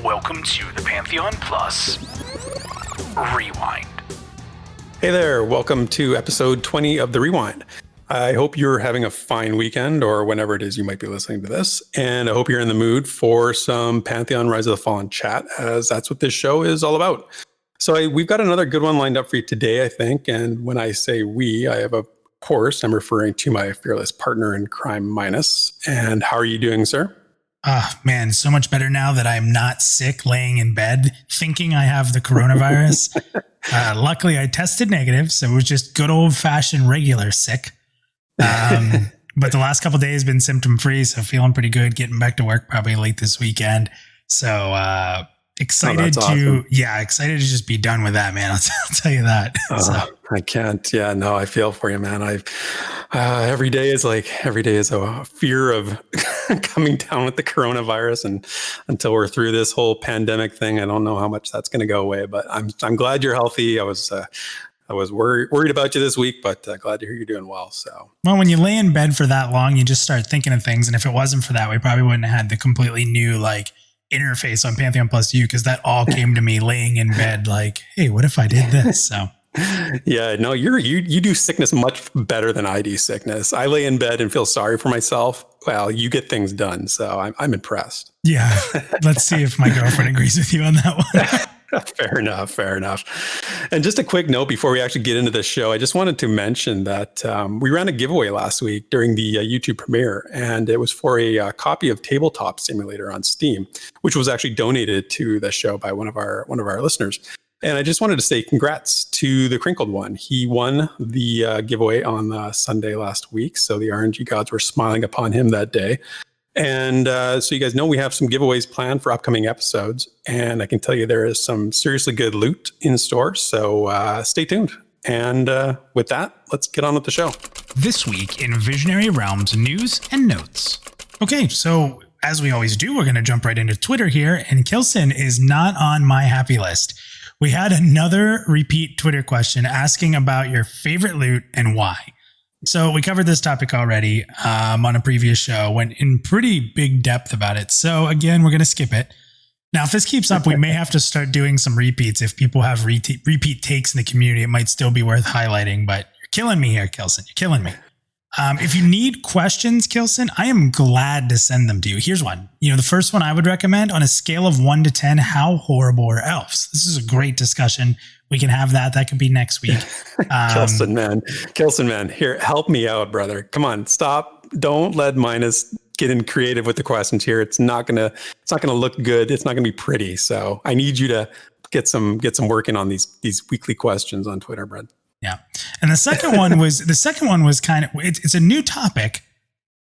Welcome to the Pantheon.Plus Rewind. Hey there, welcome to episode 20 of The Rewind. I hope you're having a fine weekend or whenever it is you might be listening to this. And I hope you're in the mood for some Pantheon Rise of the Fallen chat, as that's what this show is all about. So we've got another good one lined up for you today, I think. And when I say we, I have, of course, I'm referring to my fearless partner in crime, Minus. And how are you doing, sir? Man, so much better now that I'm not sick laying in bed thinking I have the coronavirus. Luckily, I tested negative, so it was just good old-fashioned regular sick. But the last couple of days been symptom-free, so feeling pretty good, getting back to work probably late this weekend. So excited excited to just be done with that, man. I'll tell you that. I can't. Yeah, no, I feel for you, man. Every day is a fear of coming down with the coronavirus, and until we're through this whole pandemic thing, I don't know how much that's going to go away. But I'm glad you're healthy. I was worried about you this week, but glad to hear you're doing well. So, well, when you lay in bed for that long, you just start thinking of things, and if it wasn't for that, we probably wouldn't have had the completely new interface on Pantheon.Plus U, because that all came to me laying in bed like, hey, what if I did this? So. Yeah, no, you do sickness much better than I do sickness. I lay in bed and feel sorry for myself. Well, you get things done, so I'm impressed. Yeah, let's see if my girlfriend agrees with you on that one. Fair enough. And just a quick note before we actually get into the show, I just wanted to mention that we ran a giveaway last week during the YouTube premiere, and it was for a copy of Tabletop Simulator on Steam, which was actually donated to the show by one of our listeners. And I just wanted to say congrats to the Crinkled one. He won the giveaway on Sunday last week, so the RNG gods were smiling upon him that day. And so you guys know we have some giveaways planned for upcoming episodes, and I can tell you there is some seriously good loot in store, so stay tuned. And with that, let's get on with the show. This week in Visionary Realms news and notes. Okay, so as we always do, we're going to jump right into Twitter here, and Kilson is not on my happy list. We had another repeat Twitter question asking about your favorite loot and why. So we covered this topic already on a previous show, went in pretty big depth about it. So again, we're going to skip it. Now, if this keeps up, we may have to start doing some repeats. If people have repeat takes in the community, it might still be worth highlighting, but you're killing me here, Kilson. You're killing me. If you need questions, Kilson, I am glad to send them to you. Here's one. The first one I would recommend, on a scale of 1 to 10, how horrible are elves? This is a great discussion. We can have that. That could be next week. Kilson, man, here, help me out, brother. Come on, stop. Don't let Minus get in creative with the questions here. It's not gonna look good. It's not gonna be pretty. So I need you to get some working on these weekly questions on Twitter, Brad. Yeah. And the second one was kind of, it's a new topic,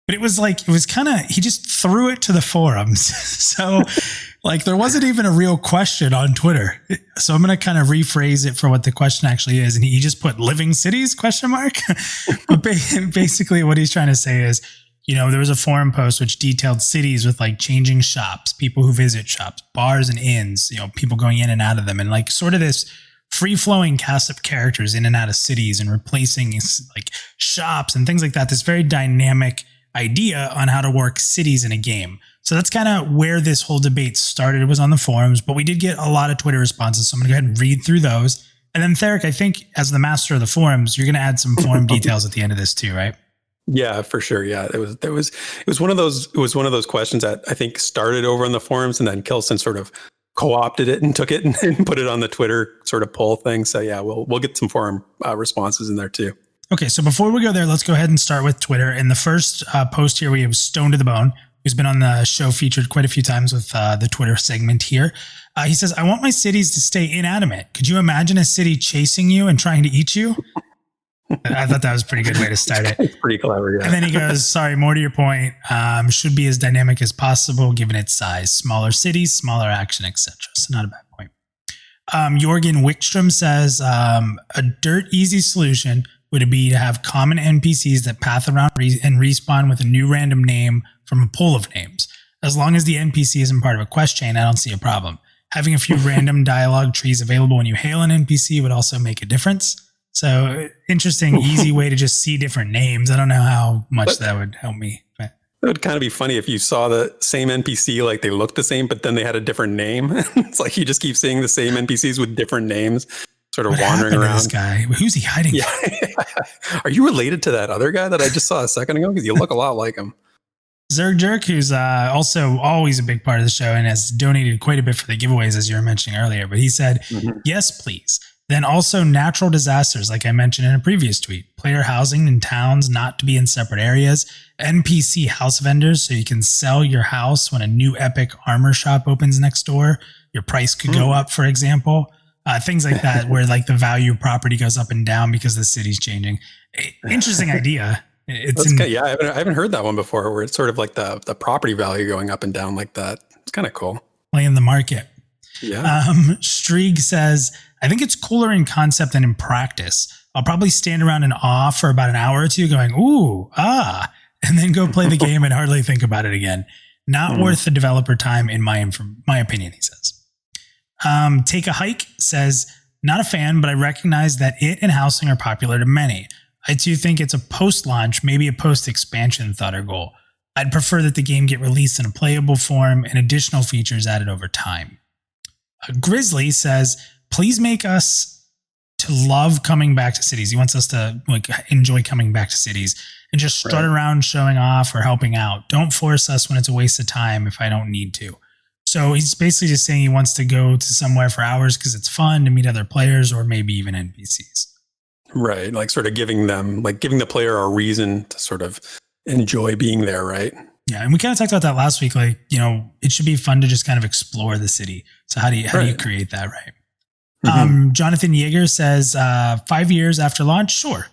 but it was kind of, he just threw it to the forums. So there wasn't even a real question on Twitter. So I'm going to kind of rephrase it for what the question actually is. And he just put living cities ? But basically what he's trying to say is, there was a forum post which detailed cities with changing shops, people who visit shops, bars and inns, people going in and out of them, and sort of this free-flowing cast of characters in and out of cities and replacing shops and things like that. This very dynamic idea on how to work cities in a game. So that's kind of where this whole debate started. It was on the forums, but we did get a lot of Twitter responses. So I'm going to go ahead and read through those. And then Theric, I think as the master of the forums, you're going to add some forum details at the end of this too, right? Yeah, for sure. Yeah, it was one of those questions that I think started over on the forums, and then Kilson sort of co-opted it and took it and put it on the Twitter sort of poll thing. So yeah, we'll get some forum responses in there too. Okay, so before we go there, let's go ahead and start with Twitter. In the first post here, we have Stone to the Bone, who's been on the show, featured quite a few times with the Twitter segment here. He says, I want my cities to stay inanimate. Could you imagine a city chasing you and trying to eat you? I thought that was a pretty good way to start it. It's pretty clever, yeah. And then he goes, sorry, more to your point, should be as dynamic as possible given its size. Smaller cities, smaller action, etc. So not a bad point. Jorgen Wickstrom says, a dirt easy solution would be to have common NPCs that path around and respawn with a new random name from a pool of names. As long as the NPC isn't part of a quest chain, I don't see a problem. Having a few random dialogue trees available when you hail an NPC would also make a difference. So interesting, easy way to just see different names. I don't know how much that would help me. But It would kind of be funny if you saw the same NPC, like they looked the same, but then they had a different name. It's like you just keep seeing the same NPCs with different names, sort of wandering around. This guy, who's he hiding? Yeah. Are you related to that other guy that I just saw a second ago? Because you look a lot like him. Zerg Jerk, who's also always a big part of the show and has donated quite a bit for the giveaways, as you were mentioning earlier. But he said, yes, please. Then also natural disasters, like I mentioned in a previous tweet. Player housing in towns not to be in separate areas. NPC house vendors, so you can sell your house when a new epic armor shop opens next door. Your price could go up, for example. Things like that, where like the value of property goes up and down because the city's changing. Interesting idea. Yeah, I haven't heard that one before, where it's sort of like the property value going up and down like that. It's kind of cool. Playing the market. Yeah. Strieg says, I think it's cooler in concept than in practice. I'll probably stand around in awe for about an hour or two going, ooh, and then go play the game and hardly think about it again. Not worth the developer time in my opinion, he says. Take a Hike says, not a fan, but I recognize that it and housing are popular to many. I too think it's a post-launch, maybe a post-expansion thought or goal. I'd prefer that the game get released in a playable form and additional features added over time. Grizzly says, please make us to love coming back to cities. He wants us to enjoy coming back to cities and just strut around showing off or helping out. Don't force us when it's a waste of time if I don't need to. So he's basically just saying he wants to go to somewhere for hours because it's fun to meet other players or maybe even NPCs. Right. Like sort of giving the player a reason to sort of enjoy being there. Right. Yeah. And we kind of talked about that last week. Like, it should be fun to just kind of explore the city. So how do you create that? Right. Jonathan Yeager says, 5 years after launch. Sure.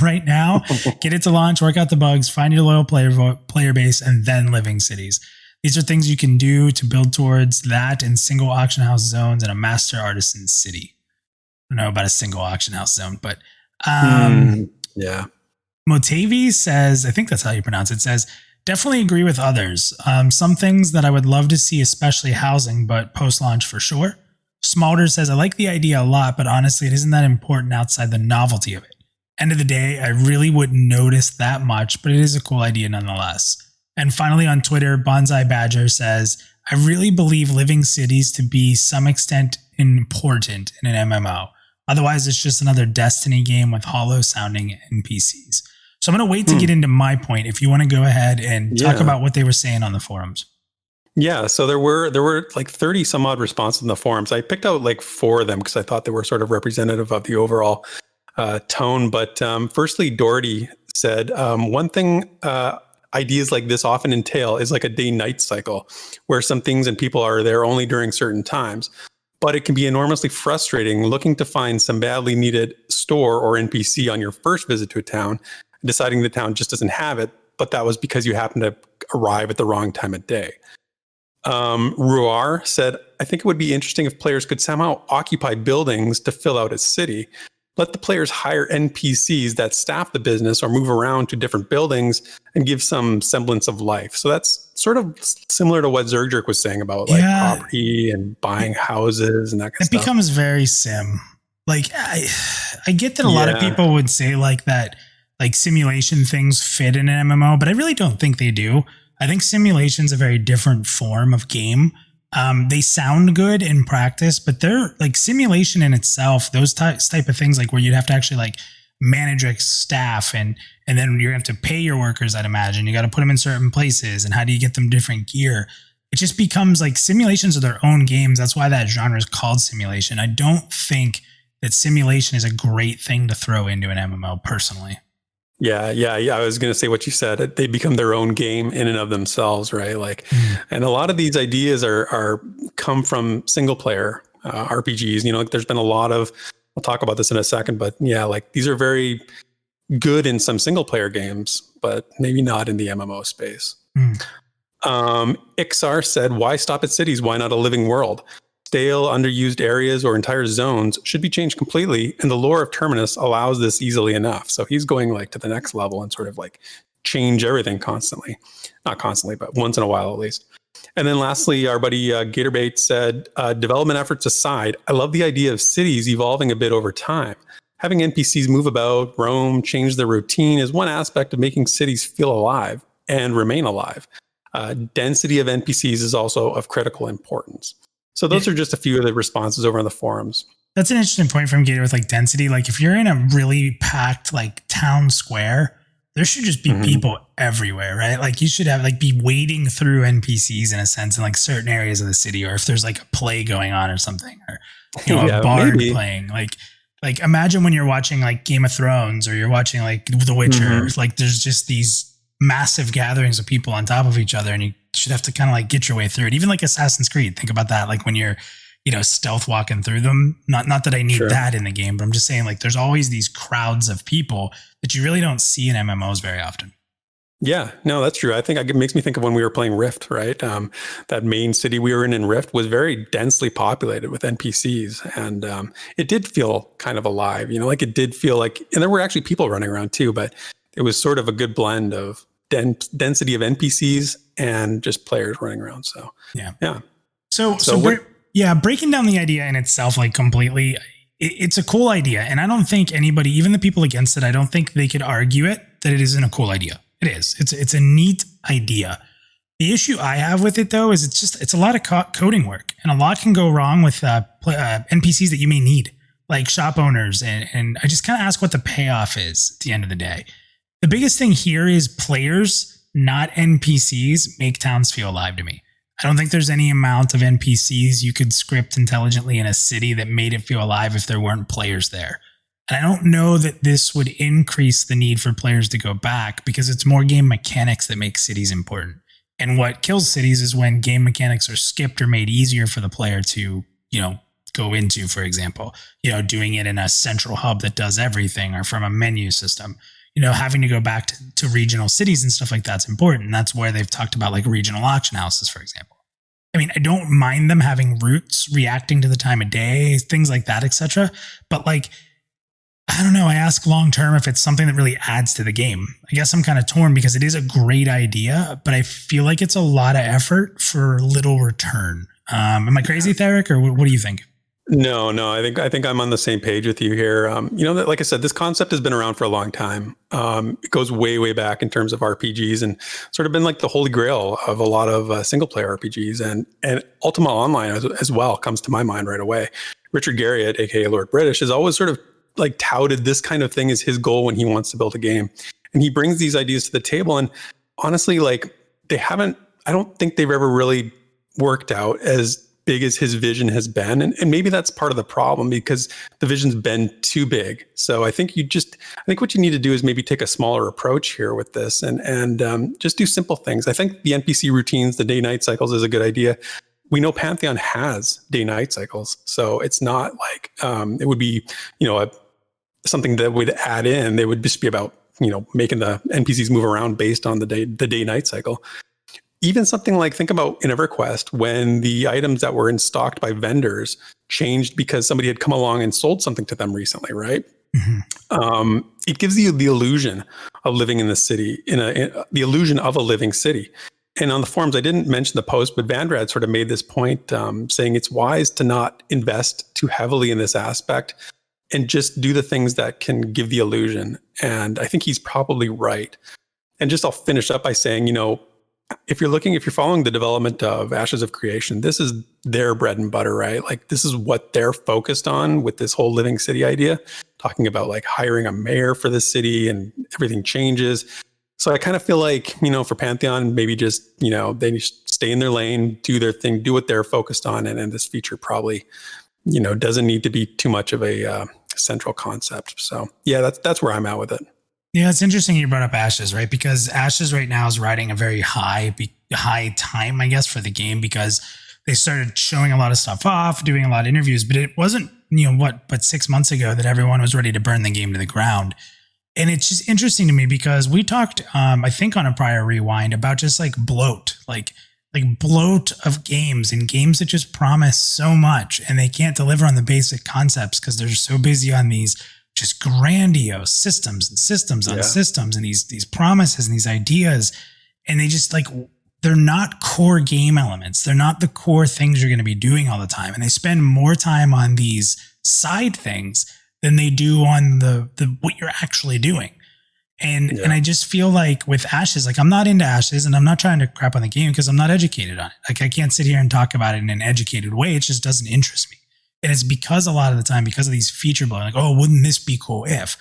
Right now, get it to launch, work out the bugs, find your loyal player base, and then living cities. These are things you can do to build towards that in single auction house zones and a master artisan city. I don't know about a single auction house zone, but yeah. Motavi says, I think that's how you pronounce it, says, definitely agree with others. Some things that I would love to see, especially housing, but post-launch for sure. Smalder says, I like the idea a lot, but honestly, it isn't that important outside the novelty of it. End of the day, I really wouldn't notice that much, but it is a cool idea nonetheless. And finally on Twitter, Bonsai Badger says, I really believe living cities to be some extent important in an MMO. Otherwise, it's just another Destiny game with hollow sounding NPCs. So I'm going to wait to get into my point if you want to go ahead and talk about what they were saying on the forums. Yeah, so there were like 30 some odd responses in the forums. I picked out like 4 of them because I thought they were sort of representative of the overall tone. But firstly, Doherty said, one thing ideas like this often entail is like a day-night cycle where some things and people are there only during certain times. But it can be enormously frustrating looking to find some badly needed store or NPC on your first visit to a town, deciding the town just doesn't have it, but that was because you happened to arrive at the wrong time of day. Ruar said, I think it would be interesting if players could somehow occupy buildings to fill out a city. Let the players hire NPCs that staff the business or move around to different buildings and give some semblance of life. So that's sort of similar to what Zergjerk was saying about like property and buying houses and that kind of stuff. It becomes very sim. Like I get that a lot of people would say like that, like simulation things fit in an MMO, but I really don't think they do. I think simulation's a very different form of game. They sound good in practice, but they're like simulation in itself, those type of things, like where you'd have to actually like manage a staff and then you have to pay your workers, I'd imagine. You got to put them in certain places and how do you get them different gear? It just becomes like simulations are their own games. That's why that genre is called simulation. I don't think that simulation is a great thing to throw into an MMO personally. Yeah. I was going to say what you said. They become their own game in and of themselves, right? Like, and a lot of these ideas are come from single player RPGs. You know, like there's been a lot of. I'll talk about this in a second, but yeah, like these are very good in some single player games, but maybe not in the MMO space. Ixar said, "Why stop at cities? Why not a living world? Stale, underused areas or entire zones should be changed completely, and the lore of Terminus allows this easily enough." So he's going like to the next level and sort of like change everything constantly. Not constantly, but once in a while at least. And then lastly, our buddy Gatorbait said, development efforts aside, I love the idea of cities evolving a bit over time. Having NPCs move about, roam, change their routine is one aspect of making cities feel alive. and remain alive. Density of NPCs is also of critical importance. So those are just a few of the responses over on the forums. That's an interesting point from Gator with like density. Like if you're in a really packed like town square, there should just be people everywhere, right? Like you should have like be wading through NPCs in a sense in like certain areas of the city, or if there's like a play going on or something, or a bard playing. Like imagine when you're watching like Game of Thrones or you're watching like The Witcher, like there's just these massive gatherings of people on top of each other, and you should have to kind of like get your way through it. Even like Assassin's Creed, think about that. Like when you're, stealth walking through them. Not that I need that in the game, but I'm just saying like there's always these crowds of people that you really don't see in MMOs very often. Yeah, no, that's true. I think it makes me think of when we were playing Rift, right? That main city we were in Rift was very densely populated with NPCs, and it did feel kind of alive. Like it did feel like, and there were actually people running around too, but it was sort of a good blend of density of NPCs and just players running around. So yeah. So breaking down the idea in itself, like completely, it's a cool idea, and I don't think anybody, even the people against it, I don't think they could argue it that it isn't a cool idea. It is. It's a neat idea. The issue I have with it though is it's a lot of coding work, and a lot can go wrong with NPCs that you may need, like shop owners, and I just kind of ask what the payoff is at the end of the day. The biggest thing here is players, not NPCs, make towns feel alive to me. I don't think there's any amount of NPCs you could script intelligently in a city that made it feel alive if there weren't players there. And I don't know that this would increase the need for players to go back, because it's more game mechanics that make cities important. And what kills cities is when game mechanics are skipped or made easier for the player to, go into, for example, doing it in a central hub that does everything, or from a menu system. Having to go back to regional cities and stuff like that's important. And that's where they've talked about like regional auction houses, for example. I mean, I don't mind them having routes reacting to the time of day, things like that, etc. But like, I don't know. I ask long term if it's something that really adds to the game. I guess I'm kind of torn, because it is a great idea, but I feel like it's a lot of effort for little return. Am I crazy, Theric, or what do you think? No, I think I'm on the same page with you here. That, like I said, this concept has been around for a long time. It goes way, way back in terms of RPGs, and sort of been like the holy grail of a lot of single player RPGs, and Ultima Online as well comes to my mind right away. Richard Garriott, aka Lord British, has always sort of like touted this kind of thing as his goal when he wants to build a game, and he brings these ideas to the table. And honestly, like I don't think they've ever really worked out as big as his vision has been. And maybe that's part of the problem, because the vision's been too big. So I think what you need to do is maybe take a smaller approach here with this, and just do simple things. I think the NPC routines, the day-night cycles, is a good idea. We know Pantheon has day-night cycles, so it's not like it would be, something that would add in. They would just be about, making the NPCs move around based on the day-night cycle. Even something like, think about in EverQuest, when the items that were in stocked by vendors changed because somebody had come along and sold something to them recently, right? Mm-hmm. It gives you the illusion of living in the city, the illusion of a living city. And on the forums, I didn't mention the post, but Vandrad sort of made this point, saying it's wise to not invest too heavily in this aspect and just do the things that can give the illusion. And I think he's probably right. And I'll finish up by saying, if you're following the development of Ashes of Creation, this is their bread and butter, right? Like this is what they're focused on with this whole living city idea, talking about like hiring a mayor for the city, and everything changes. So I kind of feel like, for Pantheon, maybe just, they just stay in their lane, do their thing, do what they're focused on. And this feature probably, doesn't need to be too much of a central concept. So yeah, that's where I'm at with it. Yeah, it's interesting you brought up Ashes, right? Because Ashes right now is riding a very high time, I guess, for the game, because they started showing a lot of stuff off, doing a lot of interviews, but it wasn't, but 6 months ago that everyone was ready to burn the game to the ground. And it's just interesting to me because we talked, I think on a prior rewind, about just like bloat, like bloat of games, and games that just promise so much and they can't deliver on the basic concepts because they're so busy on these just grandiose systems and systems on systems, and these promises and these ideas. And they just they're not core game elements. They're not the core things you're going to be doing all the time. And they spend more time on these side things than they do on the what you're actually doing. And I just feel like with Ashes, like I'm not into Ashes and I'm not trying to crap on the game because I'm not educated on it. Like I can't sit here and talk about it in an educated way. It just doesn't interest me. And it's because a lot of the time, because of these feature blowing, like, oh, wouldn't this be cool if?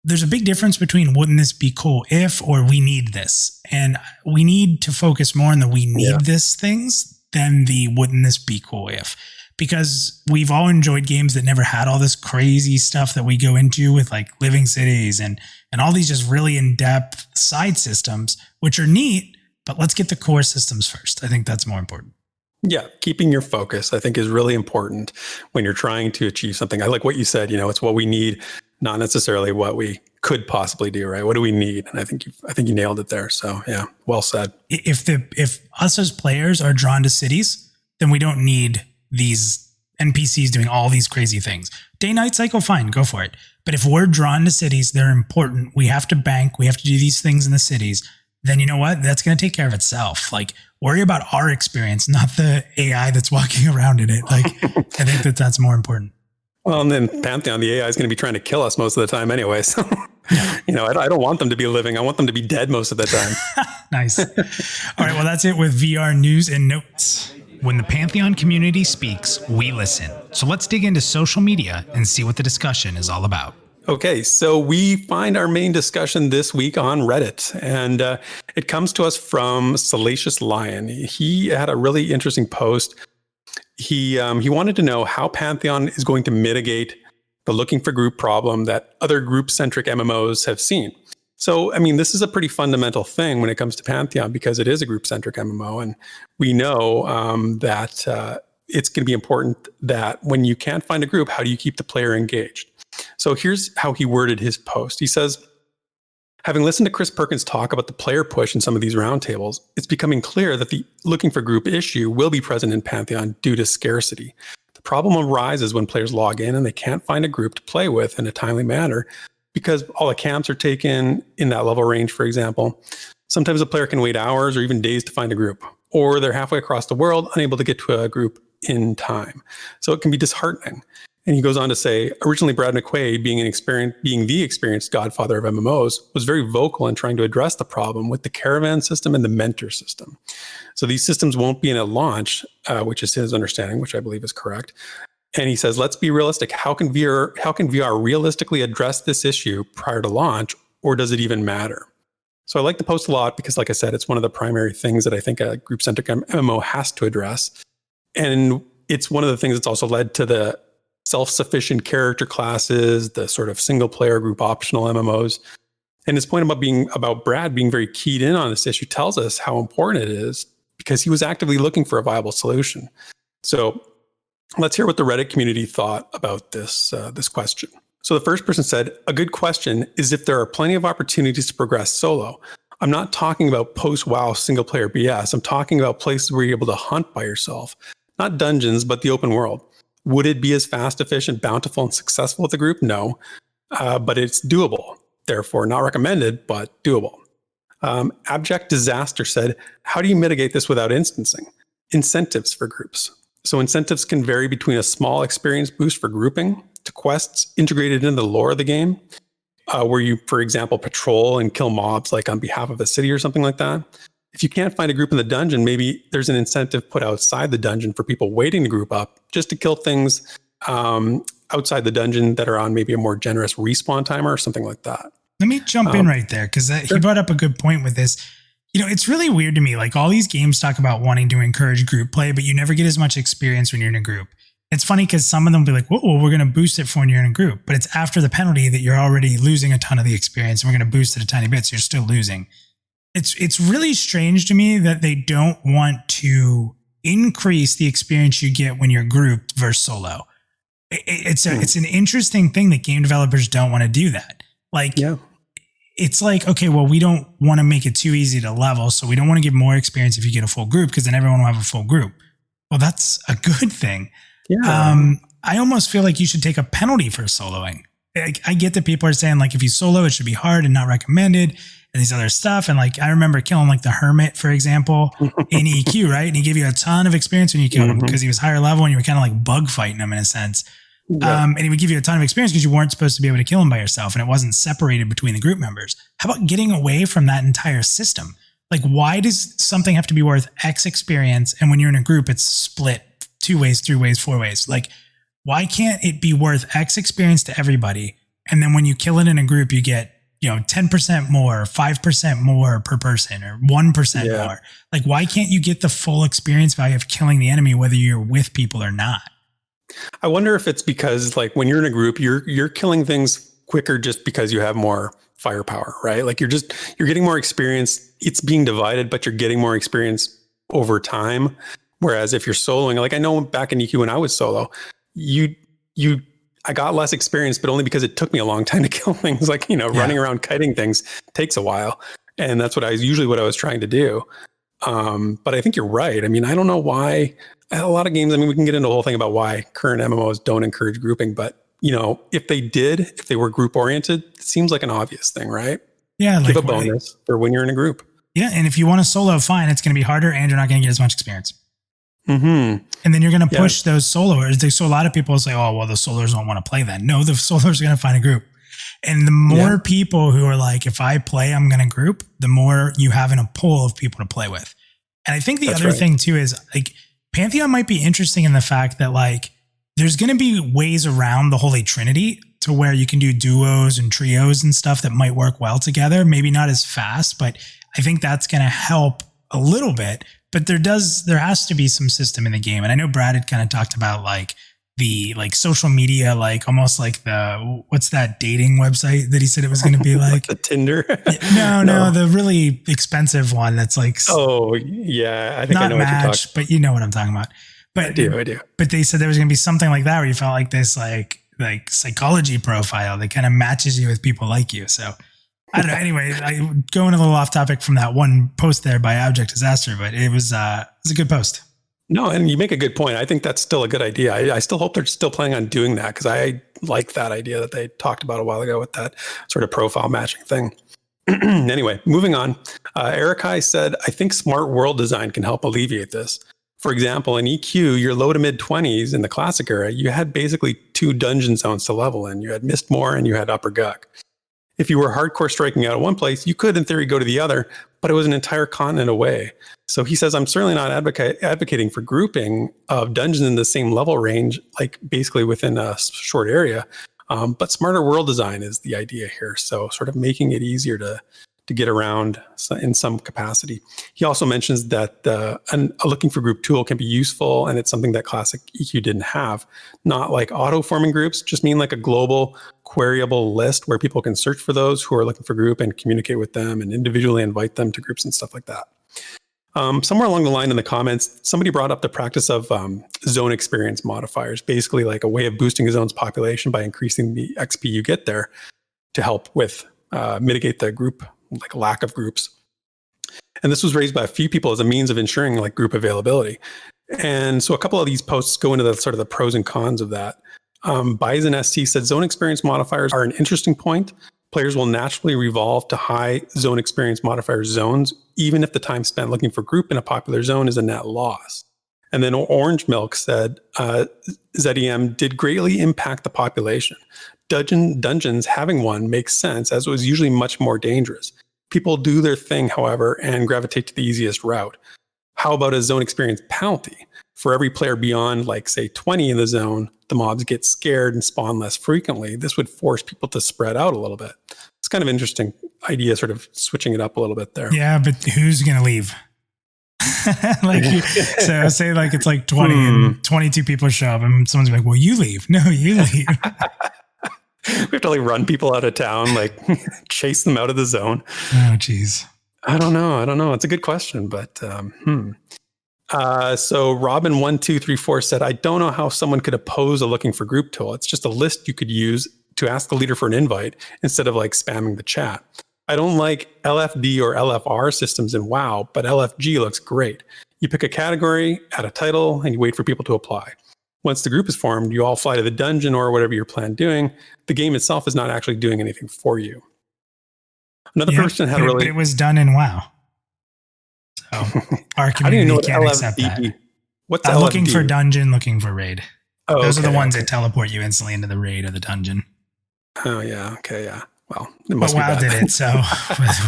There's a big difference between wouldn't this be cool if or we need this. And we need to focus more on the we need this things than the wouldn't this be cool if. Because we've all enjoyed games that never had all this crazy stuff that we go into with like living cities and all these just really in-depth side systems, which are neat, but let's get the core systems first. I think that's more important. Yeah, keeping your focus, I think, is really important when you're trying to achieve something. I like what you said, it's what we need, not necessarily what we could possibly do, right? What do we need? And I think you nailed it there. So yeah, well said. If us as players are drawn to cities, then we don't need these NPCs doing all these crazy things. Day-night cycle, fine, go for it. But if we're drawn to cities, they're important. We have to bank. We have to do these things in the cities. Then you know what? That's going to take care of itself. Like, worry about our experience, not the AI that's walking around in it. Like, I think that's more important. Well, and then Pantheon, the AI is going to be trying to kill us most of the time anyway. So, I don't want them to be living. I want them to be dead most of the time. Nice. All right. Well, that's it with VR news and notes. When the Pantheon community speaks, we listen. So let's dig into social media and see what the discussion is all about. Okay, so we find our main discussion this week on Reddit, and it comes to us from Salacious Lion. He had a really interesting post. He wanted to know how Pantheon is going to mitigate the looking for group problem that other group-centric MMOs have seen. So, I mean, this is a pretty fundamental thing when it comes to Pantheon because it is a group-centric MMO, and we know that it's going to be important that when you can't find a group, how do you keep the player engaged? So here's how he worded his post. He says, having listened to Chris Perkins talk about the player push in some of these roundtables, it's becoming clear that the looking for group issue will be present in Pantheon due to scarcity. The problem arises when players log in and they can't find a group to play with in a timely manner because all the camps are taken in that level range, for example. Sometimes a player can wait hours or even days to find a group, or they're halfway across the world, unable to get to a group in time. So it can be disheartening. And he goes on to say, originally Brad McQuaid, being the experienced godfather of MMOs, was very vocal in trying to address the problem with the caravan system and the mentor system. So these systems won't be in at launch, which is his understanding, which I believe is correct. And he says, let's be realistic. How can VR realistically address this issue prior to launch, or does it even matter? So I like the post a lot because, like I said, it's one of the primary things that I think a group-centric MMO has to address. And it's one of the things that's also led to the self-sufficient character classes, the sort of single-player group optional MMOs. And his point about Brad being very keyed in on this issue tells us how important it is because he was actively looking for a viable solution. So let's hear what the Reddit community thought about this question. So the first person said, a good question is if there are plenty of opportunities to progress solo. I'm not talking about post-WoW single-player BS. I'm talking about places where you're able to hunt by yourself. Not dungeons, but the open world. Would it be as fast, efficient, bountiful, and successful with the group? No, but it's doable. Therefore, not recommended, but doable. Abject Disaster said, how do you mitigate this without instancing? Incentives for groups. So incentives can vary between a small experience boost for grouping to quests integrated into the lore of the game, where you, for example, patrol and kill mobs like on behalf of a city or something like that. If you can't find a group in the dungeon, maybe there's an incentive put outside the dungeon for people waiting to group up just to kill things outside the dungeon that are on maybe a more generous respawn timer or something like that. Let me jump in right there because he brought up a good point with this. It's really weird to me. Like all these games talk about wanting to encourage group play, but you never get as much experience when you're in a group. It's funny because some of them will be like, whoa, we're going to boost it for when you're in a group. But it's after the penalty that you're already losing a ton of the experience and we're going to boost it a tiny bit. So you're still losing. It's really strange to me that they don't want to increase the experience you get when you're grouped versus solo. It's an interesting thing that game developers don't want to do that. Like, it's like, okay, well, we don't want to make it too easy to level. So we don't want to give more experience if you get a full group because then everyone will have a full group. Well, that's a good thing. Yeah. I almost feel like you should take a penalty for soloing. I get that people are saying like, if you solo, it should be hard and not recommended. And these other stuff. And like, I remember killing like the Hermit, for example, in EQ, right? And he gave you a ton of experience when you killed him because he was higher level and you were kind of like bug fighting him in a sense. Yeah. And it would give you a ton of experience because you weren't supposed to be able to kill them by yourself and it wasn't separated between the group members. How about getting away from that entire system? Like, why does something have to be worth X experience? And when you're in a group, it's split 2 ways, 3 ways, 4 ways. Like, why can't it be worth X experience to everybody? And then when you kill it in a group, you get, 10% more, 5% more per person, or 1% more. Like, why can't you get the full experience value of killing the enemy, whether you're with people or not? I wonder if it's because, like, when you're in a group, you're killing things quicker just because you have more firepower, right? Like, you're getting more experience. It's being divided, but you're getting more experience over time. Whereas if you're soloing, like, I know back in EQ when I was solo, I got less experience, but only because it took me a long time to kill things. Like, running around kiting things takes a while. And that's what I was trying to do. But I think you're right. I mean, I don't know why a lot of games, we can get into the whole thing about why current MMOs don't encourage grouping, but if they were group oriented, it seems like an obvious thing, right? Yeah. Give a bonus for when you're in a group. Yeah. And if you want to solo, fine, it's going to be harder and you're not going to get as much experience. Mm-hmm. And then you're going to push those soloers. So a lot of people say, oh, well, the soloers don't want to play that. No, the soloers are going to find a group. And the more people who are like, if I play, I'm going to group, the more you have in a pool of people to play with. And I think the other thing too is, like, Pantheon might be interesting in the fact that, like, there's going to be ways around the Holy Trinity to where you can do duos and trios and stuff that might work well together. Maybe not as fast, but I think that's going to help a little bit. But there has to be some system in the game. And I know Brad had kind of talked about, like, the, like, social media, like, almost like what's that dating website that he said it was going to be like? The Tinder? No, the really expensive one that's like, oh yeah, I think not I know what you're talking. but you know what I'm talking about. But I do. But they said there was going to be something like that where you felt like this, like psychology profile that kind of matches you with people like you. So I don't know. Anyway, going a little off topic from that one post there by Abject Disaster, but it was a good post. No, and you make a good point. I think that's still a good idea. I still hope they're still planning on doing that, because I like that idea that they talked about a while ago with that sort of profile matching thing. Anyway, moving on. Erikai said, I think smart world design can help alleviate this. For example, in EQ, your low to mid 20s in the classic era, you had basically 2 dungeon zones to level in. You had Mistmoor and you had Upper Guk. If you were hardcore striking out at one place, you could, in theory, go to the other, but it was an entire continent away. So he says, I'm certainly not advocating for grouping of dungeons in the same level range, like basically within a short area. But smarter world design is the idea here. So sort of making it easier to get around in some capacity. He also mentions that a looking for group tool can be useful, and it's something that classic EQ didn't have. Not like auto-forming groups, just mean like a global queryable list where people can search for those who are looking for group and communicate with them and individually invite them to groups and stuff like that. Somewhere along the line in the comments, somebody brought up the practice of zone experience modifiers, basically like a way of boosting a zone's population by increasing the XP you get there to help with mitigate the group, like lack of groups. And this was raised by a few people as a means of ensuring like group availability. And so a couple of these posts go into the sort of the pros and cons of that. Bison ST said zone experience modifiers are an interesting point. Players will naturally revolve to high zone experience modifier zones, even if the time spent looking for group in a popular zone is a net loss. And then Orange Milk said, ZEM did greatly impact the population. Dungeons having one makes sense, as it was usually much more dangerous. People do their thing, however, and gravitate to the easiest route. How about a zone experience penalty? For every player beyond, like, say, 20 in the zone, the mobs get scared and spawn less frequently. This would force people to spread out a little bit. It's kind of an interesting idea, sort of switching it up a little bit there. Yeah, but who's going to leave? So say like it's like 20 and 22 people show up and someone's like, well, you leave. No, you leave. We have to like run people out of town, like chase them out of the zone. Oh, geez. I don't know. It's a good question, but so Robin1234 said, I don't know how someone could oppose a looking for group tool. It's just a list you could use to ask the leader for an invite instead of like spamming the chat. I don't like LFD or LFR systems in WoW, but LFG looks great. You pick a category, add a title, and you wait for people to apply. Once the group is formed, you all fly to the dungeon or whatever you're planning doing. The game itself is not actually doing anything for you. Another person had but it was done in WoW. So our community can't accept that. What's LFD? LFD? Looking for dungeon, looking for raid. Oh, Those are the okay, ones okay. that teleport you instantly into the raid or the dungeon. Oh, yeah. Okay, yeah. Well, it But must be WoW bad. did it, so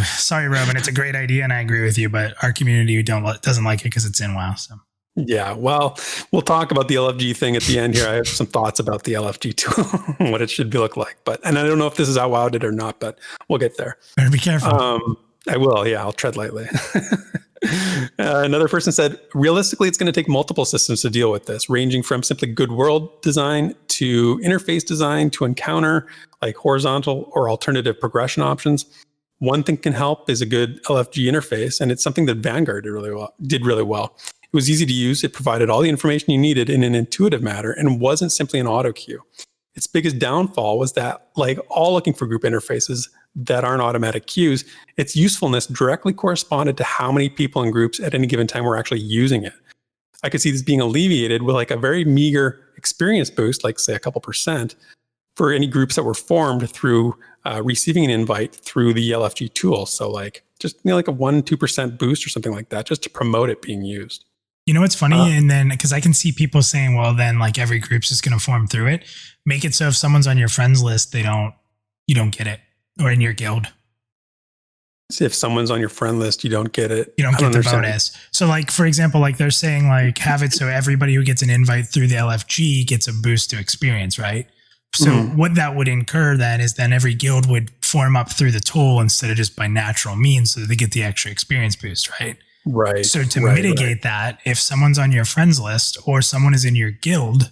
sorry, Roman. It's a great idea, and I agree with you. But our community doesn't like it because it's in WoW. So Yeah, well, we'll talk about the LFG thing at the end here. I have some thoughts about the LFG tool, what it should look like. And I don't know if this is how WoW did or not, but we'll get there. better be careful. I will. Yeah, I'll tread lightly. Another person said, realistically, it's going to take multiple systems to deal with this, ranging from simply good world design to interface design to encounter like horizontal or alternative progression options. One thing can help is a good LFG interface, and it's something that Vanguard did really well. It was easy to use. It provided all the information you needed in an intuitive manner and wasn't simply an auto queue. Its biggest downfall was that, like all looking for group interfaces that aren't automatic queues, its usefulness directly corresponded to how many people in groups at any given time were actually using it. I could see this being alleviated with like a very meager experience boost, like say a couple percent, for any groups that were formed through receiving an invite through the LFG tool. So like just like a 1-2% boost or something like that, just to promote it being used. You know what's funny? And then, because I can see people saying, well, then like every group's just going to form through it. Make it so if someone's on your friends list, you don't get it, or in your guild. So if someone's on your friend list, you don't get it. You don't get the bonus. So like, for example, like they're saying like have it so everybody who gets an invite through the LFG gets a boost to experience, right? So what that would incur then is then every guild would form up through the tool instead of just by natural means, so that they get the extra experience boost, right? Right. So to mitigate that, if someone's on your friends list or someone is in your guild,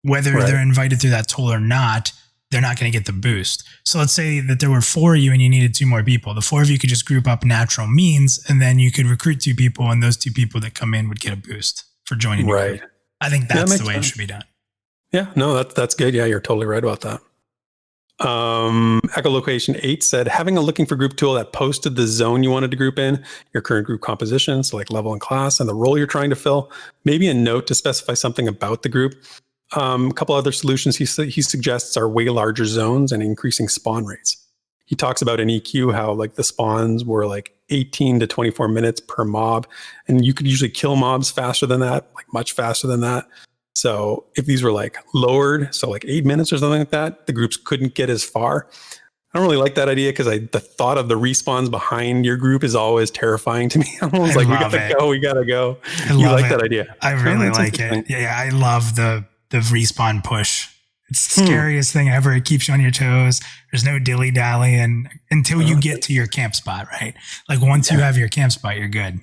whether they're invited through that tool or not, they're not going to get the boost. So let's say that there were 4 of you and you needed 2 more people. The 4 of you could just group up natural means, and then you could recruit 2 people, and those 2 people that come in would get a boost for joining your group. I think that's the way it should be done. Yeah, no, that's good. Yeah, you're totally right about that. Echolocation 8 said, having a looking for group tool that posted the zone you wanted to group in, your current group composition, so like level and class, and the role you're trying to fill, maybe a note to specify something about the group. A couple other solutions he suggests are way larger zones and increasing spawn rates. He talks about an EQ, how like the spawns were like 18 to 24 minutes per mob, and you could usually kill mobs faster than that, like much faster than that. So if these were like lowered, so like 8 minutes or something like that, the groups couldn't get as far. I don't really like that idea because the thought of the respawns behind your group is always terrifying to me. I'm always like, we gotta go. You like that idea? I really like it. Yeah, I love the respawn push. It's the scariest thing ever. It keeps you on your toes. There's no dilly-dally until you get to your camp spot, right? Like once you have your camp spot, you're good.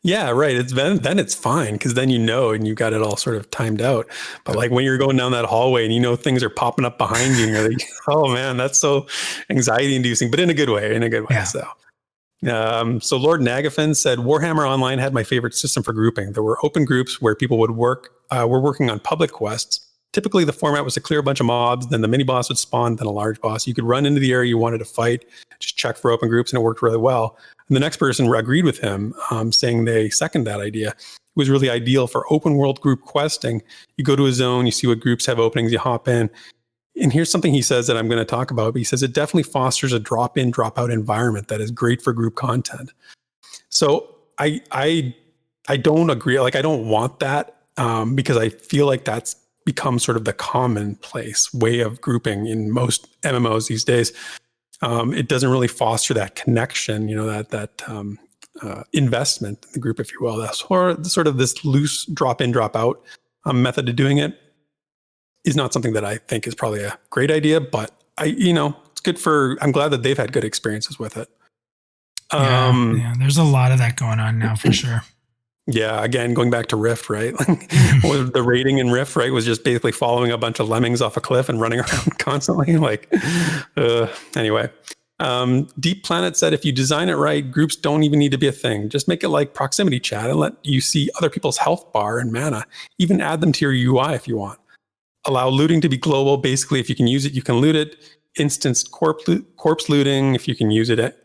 Yeah, right. Then it's fine because then and you got it all sort of timed out. But like when you're going down that hallway and things are popping up behind you and you're like, oh man, that's so anxiety inducing, but in a good way. Yeah. So Lord Nagafin said, Warhammer Online had my favorite system for grouping. There were open groups where people would were working on public quests. Typically the format was to clear a bunch of mobs, then the mini boss would spawn, then a large boss. You could run into the area you wanted to fight, just check for open groups, and it worked really well. And the next person agreed with him, saying they second that idea. It was really ideal for open world group questing. You go to a zone, you see what groups have openings, you hop in. And here's something he says that I'm going to talk about. But he says it definitely fosters a drop-in, drop-out environment that is great for group content. So I don't agree. Like I don't want that because I feel like that's become sort of the commonplace way of grouping in most MMOs these days. It doesn't really foster that connection, that investment in the group, if you will. That's sort of this loose drop in, drop out method of doing it is not something that I think is probably a great idea, but it's good I'm glad that they've had good experiences with it. Yeah, there's a lot of that going on now for sure. Yeah, again, going back to Rift, right? Like the rating in Rift, right, was just basically following a bunch of lemmings off a cliff and running around constantly. Anyway. Deep Planet said, if you design it right, groups don't even need to be a thing. Just make it like proximity chat and let you see other people's health bar and mana. Even add them to your UI if you want. Allow looting to be global. Basically, if you can use it, you can loot it. Instanced corpse looting. If you can use it,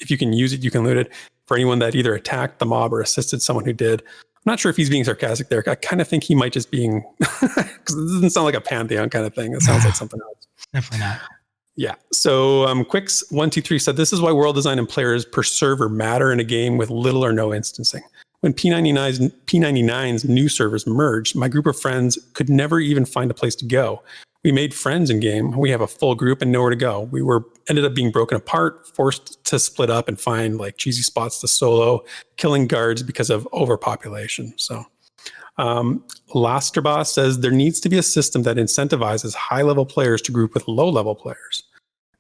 you can loot it. For anyone that either attacked the mob or assisted someone who did. I'm not sure if he's being sarcastic there. I kind of think he might just being, because it doesn't sound like a Pantheon kind of thing. It sounds like something else. Definitely not. Yeah. So Quicks123 said, this is why world design and players per server matter in a game with little or no instancing. When P99's new servers merged, my group of friends could never even find a place to go. We made friends in game. We have a full group and nowhere to go. We ended up being broken apart, forced to split up and find like cheesy spots to solo, killing guards because of overpopulation. So Lasterboss says there needs to be a system that incentivizes high-level players to group with low-level players.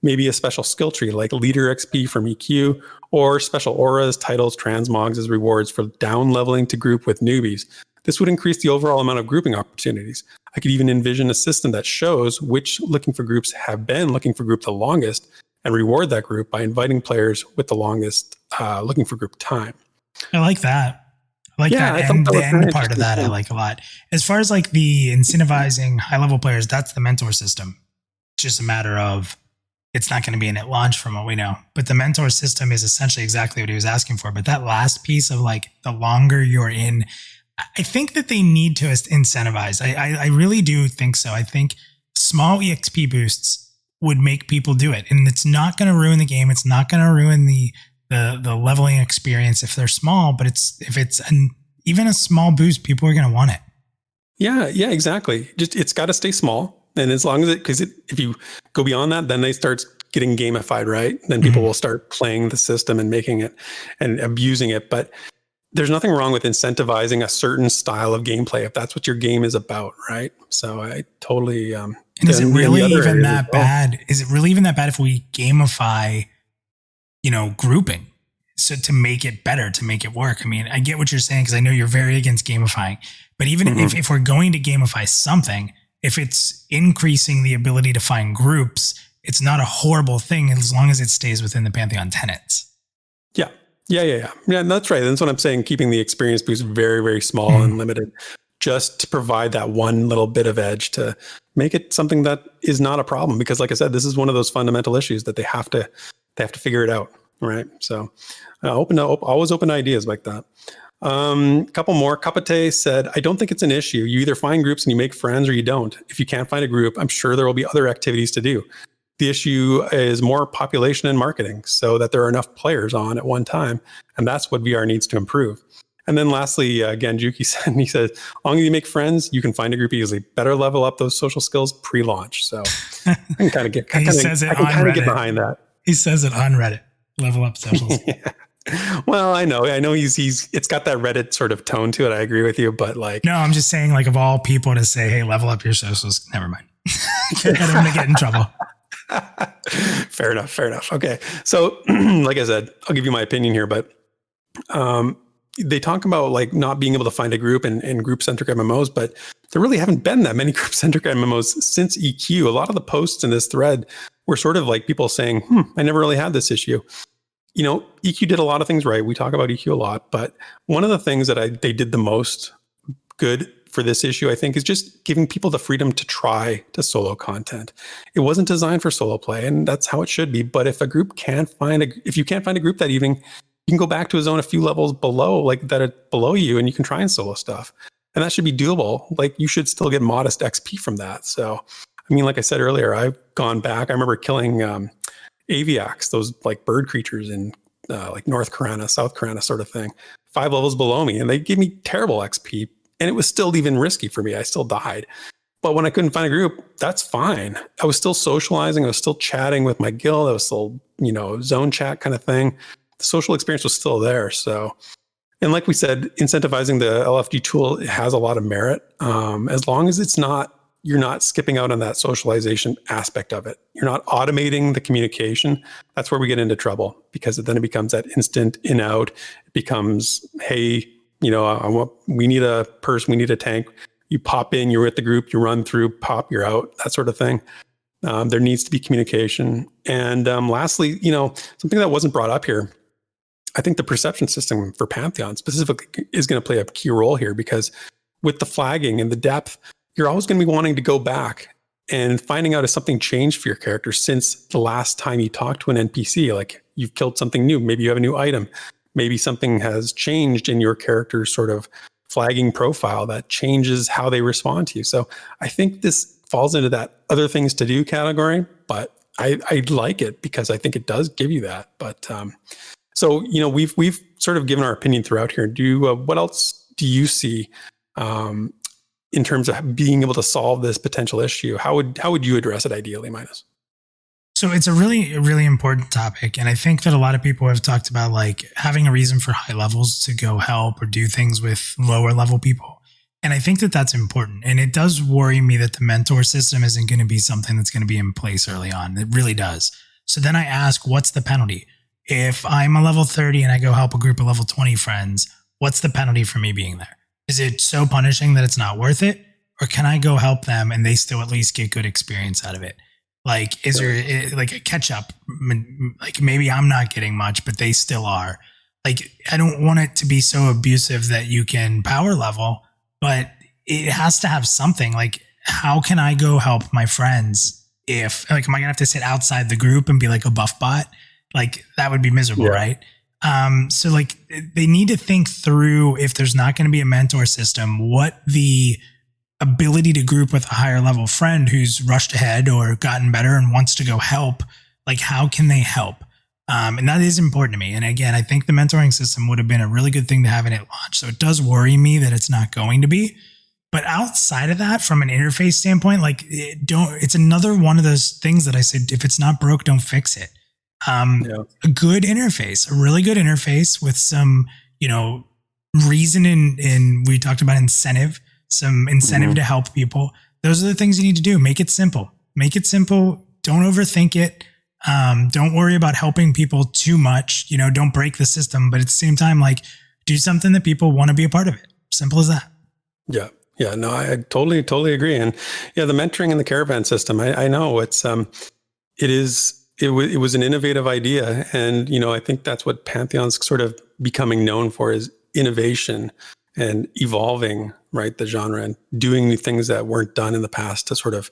Maybe a special skill tree like leader XP from EQ, or special auras, titles, transmogs as rewards for down leveling to group with newbies. This would increase the overall amount of grouping opportunities. I could even envision a system that shows which looking for groups have been looking for group the longest and reward that group by inviting players with the longest looking for group time. I like that. I like that. And the end part of that I like a lot. As far as like the incentivizing high level players, that's the mentor system. It's just a matter of it's not going to be an at launch from what we know. But the mentor system is essentially exactly what he was asking for. But that last piece of like the longer you're in, I think that they need to incentivize. I really do think so. I think small EXP boosts would make people do it. And it's not going to ruin the game. It's not going to ruin the leveling experience if they're small, but if it's even a small boost, people are going to want it. Yeah, exactly. Just it's got to stay small. And as long as if you go beyond that, then they start getting gamified, right? Then people will start playing the system and making it and abusing it. But there's nothing wrong with incentivizing a certain style of gameplay if that's what your game is about, right? So I totally. And is it really even that bad? Is it really even that bad if we gamify, grouping? So to make it better, to make it work. I mean, I get what you're saying because I know you're very against gamifying. But even if we're going to gamify something, if it's increasing the ability to find groups, it's not a horrible thing as long as it stays within the Pantheon tenets. Yeah, that's right. That's what I'm saying. Keeping the experience boost very, very small and limited, just to provide that one little bit of edge to make it something that is not a problem. Because, like I said, this is one of those fundamental issues that they have to figure it out, right? So, always open to ideas like that. Couple more. Kapate said, I don't think it's an issue. You either find groups and you make friends or you don't. If you can't find a group, I'm sure there will be other activities to do. The issue is more population and marketing so that there are enough players on at one time. And that's what VR needs to improve. And then lastly, again, Juki said, he said, as long as you make friends, you can find a group easily. Better level up those social skills pre-launch. So I can kind of get behind that. He says it on Reddit. Level up socials. Yeah. Well, I know it's got that Reddit sort of tone to it. I agree with you, but no, I'm just saying like of all people to say, hey, level up your socials. Never mind. I'm going to get in trouble. Fair enough. Okay. So like I said, I'll give you my opinion here, but they talk about like not being able to find a group in group-centric MMOs, but there really haven't been that many group-centric MMOs since EQ. A lot of the posts in this thread were sort of like people saying, I never really had this issue. EQ did a lot of things right. We talk about EQ a lot, but one of the things that they did the most good for this issue, I think, is just giving people the freedom to try to solo content. It wasn't designed for solo play, and that's how it should be. But if you can't find a group that evening, you can go back to a zone a few levels below, like that are below you, and you can try and solo stuff. And that should be doable. Like you should still get modest XP from that. So, I mean, like I said earlier, I've gone back. I remember killing aviacs, those like bird creatures in like North Carolina, South Carolina sort of thing, 5 levels below me, and they gave me terrible XP. And it was still even risky for me. I still died. But when I couldn't find a group, that's fine. I was still socializing. I was still chatting with my guild. I was still, zone chat kind of thing. The social experience was still there. So, and like we said, incentivizing the LFG tool, it has a lot of merit. As long as you're not skipping out on that socialization aspect of it. You're not automating the communication. That's where we get into trouble because then it becomes that instant in out. It becomes, hey, we need a person, we need a tank. You pop in, you're with the group, you run through, pop, you're out, that sort of thing. There needs to be communication. And lastly, something that wasn't brought up here, I think the perception system for Pantheon specifically is going to play a key role here because with the flagging and the depth, you're always going to be wanting to go back and finding out if something changed for your character since the last time you talked to an NPC, like you've killed something new, maybe you have a new item. Maybe something has changed in your character's sort of flagging profile that changes how they respond to you. So I think this falls into that other things to do category, but I like it because I think it does give you that. But so we've sort of given our opinion throughout here. What else do you see in terms of being able to solve this potential issue? How would you address it ideally, Midas? So it's a really important topic. And I think that a lot of people have talked about like having a reason for high levels to go help or do things with lower level people. And I think that that's important. And it does worry me that the mentor system isn't going to be something that's going to be in place early on. It really does. So then I ask, what's the penalty? If I'm a level 30 and I go help a group of level 20 friends, what's the penalty for me being there? Is it so punishing that it's not worth it? Or can I go help them and they still at least get good experience out of it? Like, is there like a catch up? Like maybe I'm not getting much, but they still are. Like, I don't want it to be so abusive that you can power level, but it has to have something. Like, how can I go help my friends if, like, am I gonna have to sit outside the group and be like a buff bot? Like, that would be miserable, right? So like they need to think through, if there's not going to be a mentor system, what the ability to group with a higher level friend who's rushed ahead or gotten better and wants to go help, like how can they help? And that is important to me. And again, I think the mentoring system would have been a really good thing to have in it launch. So it does worry me that it's not going to be. But outside of that, from an interface standpoint, like it's another one of those things that I said, if it's not broke, don't fix it. A good interface, a really good interface with some, reason in we talked about incentive, some incentive to help people. Those are the things you need to do. Make it simple. Don't overthink it. Don't worry about helping people too much. Don't break the system, but at the same time, like do something that people want to be a part of it. Simple as that. Yeah. Yeah, no, I totally agree. And yeah, the mentoring and the caravan system, I know it was an innovative idea. And, I think that's what Pantheon's sort of becoming known for, is innovation and evolving, right, the genre and doing things that weren't done in the past to sort of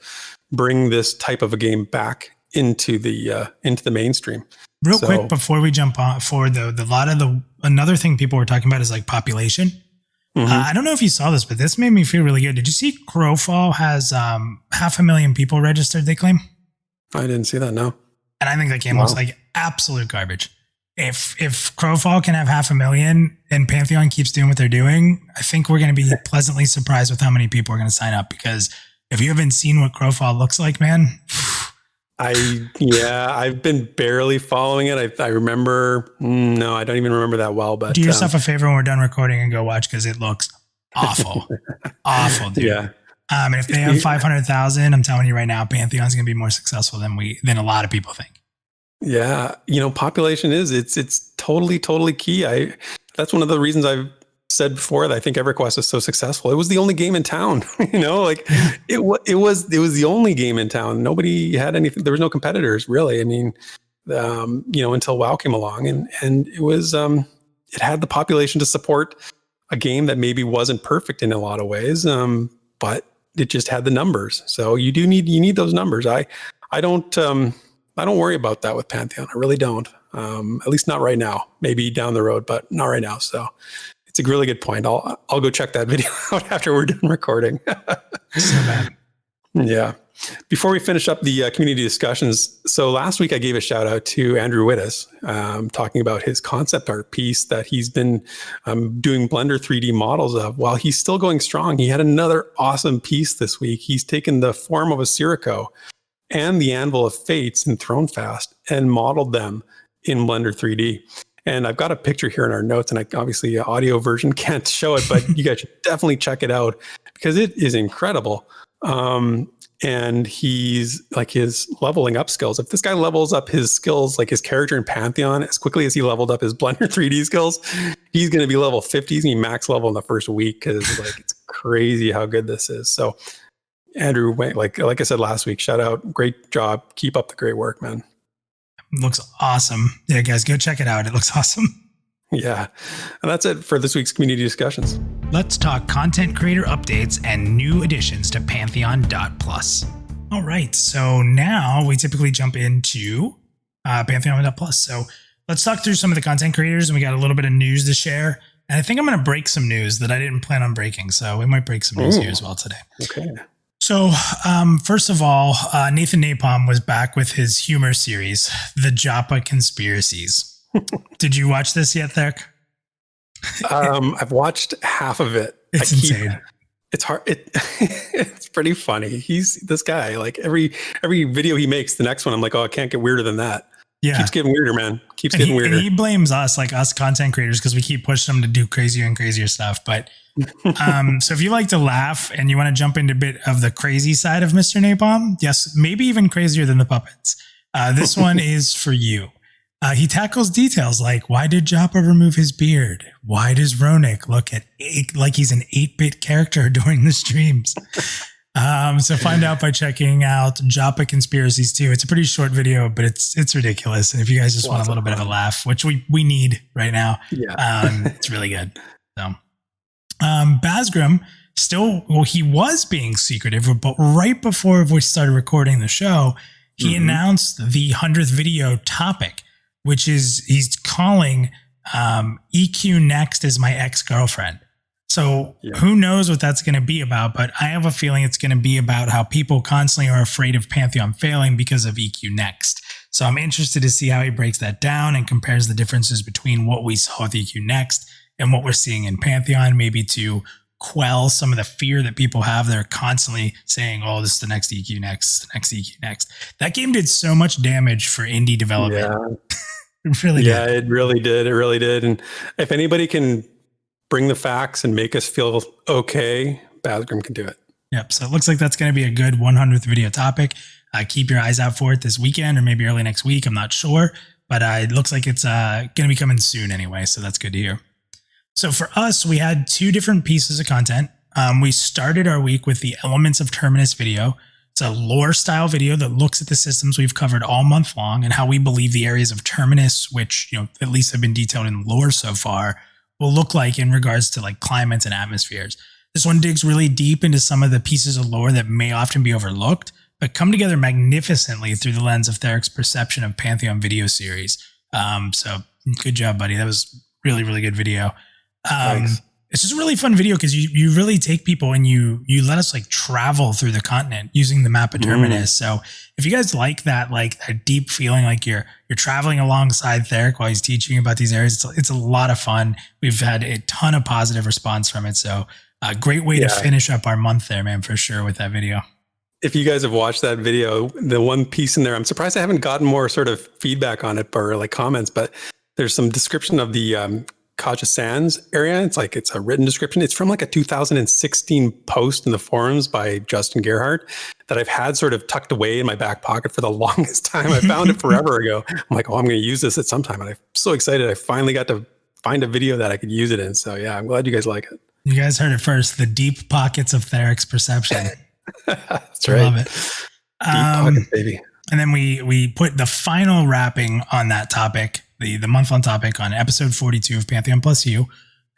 bring this type of a game back into the mainstream. Real quick, before we jump on forward though, another thing people were talking about is like population. I don't know if you saw this, but this made me feel really good. Did you see Crowfall has 500,000 people registered, they claim? I didn't see that, no. And I think that game was like absolute garbage. If Crowfall can have 500,000 and Pantheon keeps doing what they're doing, I think we're going to be pleasantly surprised with how many people are going to sign up. Because if you haven't seen what Crowfall looks like, man. I've been barely following it. I remember, no, I don't even remember that well. But do yourself a favor when we're done recording and go watch, because it looks awful. Awful, dude. Yeah. And if they have 500,000, I'm telling you right now, Pantheon's going to be more successful than a lot of people think. Yeah, population it's totally key. That's one of the reasons I've said before that I think EverQuest is so successful. It was the only game in town, it was the only game in town. Nobody had anything. There was no competitors really. I mean, until WoW came along, and it was it had the population to support a game that maybe wasn't perfect in a lot of ways, but it just had the numbers. So you need those numbers. I don't worry about that with Pantheon. I really don't. At least not right now. Maybe down the road, but not right now. So it's a really good point. I'll go check that video out after we're done recording. So bad. Yeah. Before we finish up the community discussions, so last week I gave a shout out to Andrew Wittes, talking about his concept art piece that he's been doing Blender 3D models of while he's still going strong. He had another awesome piece this week. He's taken the form of a Sirocco and the Anvil of Fates in Thronefast and modeled them in Blender 3D. And I've got a picture here in our notes, and obviously an audio version can't show it, but you guys should definitely check it out because it is incredible. And he's like his leveling up skills. If this guy levels up his skills, like his character in Pantheon, as quickly as he leveled up his Blender 3D skills, he's going to be level 50. He's going to be max level in the first week because it's crazy how good this is. So Andrew, like I said last week, shout out. Great job. Keep up the great work, man. Looks awesome. Yeah, guys, go check it out. It looks awesome. Yeah. And that's it for this week's community discussions. Let's talk content creator updates and new additions to Pantheon.Plus. All right. So now we typically jump into Pantheon.Plus. So let's talk through some of the content creators, and we got a little bit of news to share. And I think I'm going to break some news that I didn't plan on breaking. So we might break some news here as well today. Okay. So, first of all, Nathan Napalm was back with his humor series, The Joppa Conspiracies. Did you watch this yet, Therick? I've watched half of it. It's insane. It's hard. It's pretty funny. He's this guy. Like every video he makes, the next one, I'm like, oh, it can't get weirder than that. Yeah. Keeps getting weirder, man. Keeps getting weirder. And he blames us, like us content creators, because we keep pushing him to do crazier and crazier stuff. But so if you like to laugh and you want to jump into a bit of the crazy side of Mr. Napalm, yes, maybe even crazier than the puppets, this one is for you. He tackles details like, why did Joppa remove his beard? Why does Ronik look like he's an 8-bit character during the streams? So find out by checking out Joppa Conspiracies 2. It's a pretty short video, but it's ridiculous. And if you guys just want a little bit of a laugh, which we need right now, it's really good. So Basgrim he was being secretive, but right before we started recording the show, he announced the 100th video topic, which is he's calling EQ Next is my ex-girlfriend. So who knows what that's going to be about, but I have a feeling it's going to be about how people constantly are afraid of Pantheon failing because of EQ Next. So I'm interested to see how he breaks that down and compares the differences between what we saw with EQ Next and what we're seeing in Pantheon, maybe to quell some of the fear that people have. They're constantly saying, oh, this is the next EQ Next, the next EQ Next. That game did so much damage for indie development. Yeah. It really did. Yeah, it really did. It really did. And if anybody can bring the facts and make us feel okay, Basgrim can do it. Yep. So it looks like that's going to be a good 100th video topic. Keep your eyes out for it this weekend or maybe early next week. I'm not sure, but it looks like it's going to be coming soon anyway. So that's good to hear. So for us, we had 2 different pieces of content. We started our week with the Elements of Terminus video. It's a lore style video that looks at the systems we've covered all month long and how we believe the areas of Terminus, which, at least have been detailed in lore so far, will look like in regards to like climates and atmospheres. This one digs really deep into some of the pieces of lore that may often be overlooked, but come together magnificently through the lens of Theric's perception of Pantheon video series. So good job, buddy. That was really, really good video. Thanks. It's just a really fun video because you really take people and you let us like travel through the continent using the map of Terminus. So if you guys like that deep feeling, like you're traveling alongside Theric while he's teaching you about these areas, it's a lot of fun. We've had a ton of positive response from it. So a great way to finish up our month there, man, for sure, with that video. If you guys have watched that video, the one piece in there, I'm surprised I haven't gotten more sort of feedback on it or like comments, but there's some description of the Kaja Sands area. It's a written description. It's from like a 2016 post in the forums by Justin Gerhardt that I've had sort of tucked away in my back pocket for the longest time. I found it forever ago. I'm like, oh, I'm going to use this at some time. And I'm so excited. I finally got to find a video that I could use it in. So yeah, I'm glad you guys like it. You guys heard it first. The deep pockets of Theric's perception. That's right. I love it. Deep pockets, baby. And then we put the final wrapping on that topic, the month-long topic, on episode 42 of Pantheon.Plus You.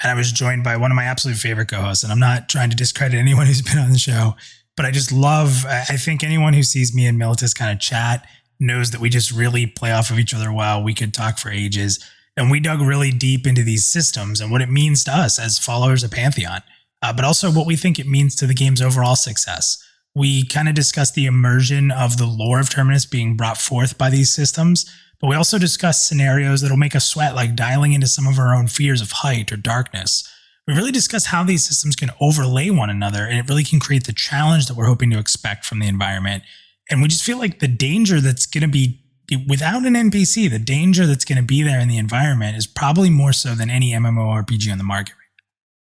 And I was joined by one of my absolute favorite co-hosts. And I'm not trying to discredit anyone who's been on the show, but I just love, I think anyone who sees me and Militus kind of chat knows that we just really play off of each other well. We could talk for ages. And we dug really deep into these systems and what it means to us as followers of Pantheon, but also what we think it means to the game's overall success. We kind of discussed the immersion of the lore of Terminus being brought forth by these systems, but we also discussed scenarios that'll make us sweat, like dialing into some of our own fears of height or darkness. We really discussed how these systems can overlay one another, and it really can create the challenge that we're hoping to expect from the environment. And we just feel like the danger that's going to be, without an NPC, the danger that's going to be there in the environment is probably more so than any MMORPG on the market.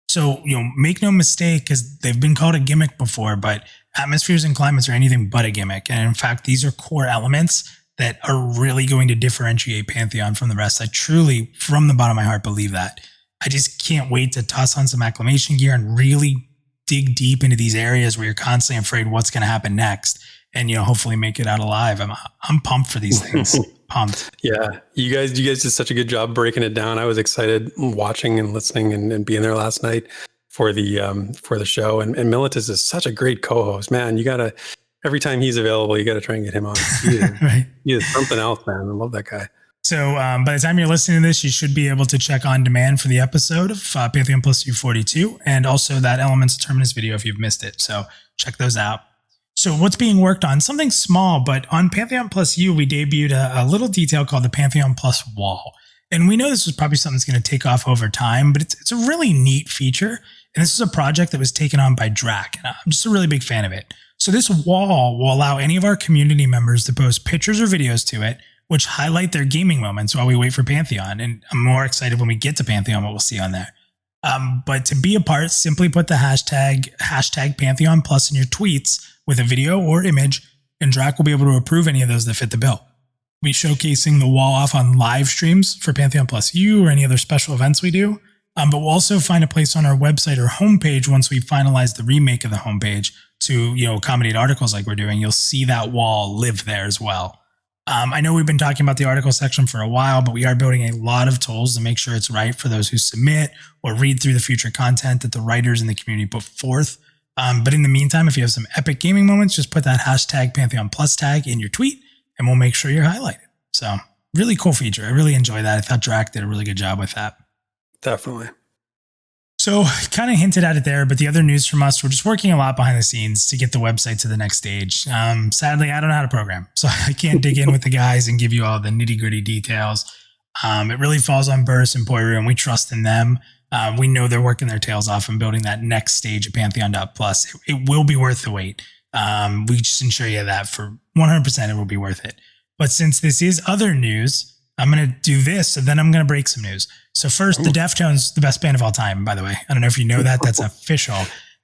So, make no mistake, because they've been called a gimmick before, but atmospheres and climates are anything but a gimmick. And in fact, these are core elements that are really going to differentiate Pantheon from the rest. I truly, from the bottom of my heart, believe that. I just can't wait to toss on some acclamation gear and really dig deep into these areas where you're constantly afraid what's going to happen next, and hopefully make it out alive. I'm pumped for these things. Pumped. Yeah, you guys did such a good job breaking it down. I was excited watching and listening and being there last night for the show. And Militus is such a great co-host, man. You gotta, every time he's available, you gotta try and get him on. Right. He is something else, man. I love that guy. So by the time you're listening to this, you should be able to check on demand for the episode of Pantheon.Plus You 42, and also that Elements of Terminus video if you've missed it. So check those out. So what's being worked on? Something small, but on Pantheon.Plus You, we debuted a little detail called the Pantheon.Plus Wall. And we know this is probably something that's going to take off over time, but it's a really neat feature. And this is a project that was taken on by Drac, and I'm just a really big fan of it. So this wall will allow any of our community members to post pictures or videos to it, which highlight their gaming moments while we wait for Pantheon. And I'm more excited when we get to Pantheon what we'll see on there. But to be a part, simply put the hashtag Pantheon.Plus in your tweets with a video or image, and Drac will be able to approve any of those that fit the bill. We'll be showcasing the wall off on live streams for Pantheon.Plus U or any other special events we do. But we'll also find a place on our website or homepage once we finalize the remake of the homepage to, accommodate articles like we're doing. You'll see that wall live there as well. I know we've been talking about the article section for a while, but we are building a lot of tools to make sure it's right for those who submit or read through the future content that the writers in the community put forth. But in the meantime, if you have some epic gaming moments, just put that hashtag Pantheon.Plus tag in your tweet and we'll make sure you're highlighted. So really cool feature. I really enjoy that. I thought Drac did a really good job with that. Definitely. So kind of hinted at it there, but the other news from us, we're just working a lot behind the scenes to get the website to the next stage. Sadly, I don't know how to program, so I can't dig in with the guys and give you all the nitty gritty details. It really falls on Burris and Poiru, and we trust in them. We know they're working their tails off and building that next stage of Pantheon.Plus. It will be worth the wait. We just ensure you that for 100% it will be worth it. But since this is other news, I'm going to do this, and then I'm going to break some news. So first, the Deftones, the best band of all time, by the way. I don't know if you know that. That's official.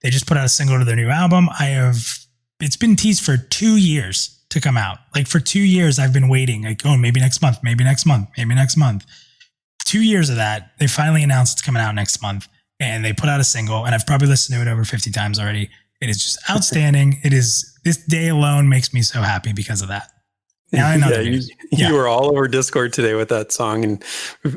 They just put out a single to their new album. It's been teased for 2 years to come out. Like for 2 years, I've been waiting. Like, maybe next month, maybe next month, maybe next month. 2 years of that. They finally announced it's coming out next month, and they put out a single, and I've probably listened to it over 50 times already. It is just outstanding. This day alone makes me so happy because of that. Now I know you were all over Discord today with that song, and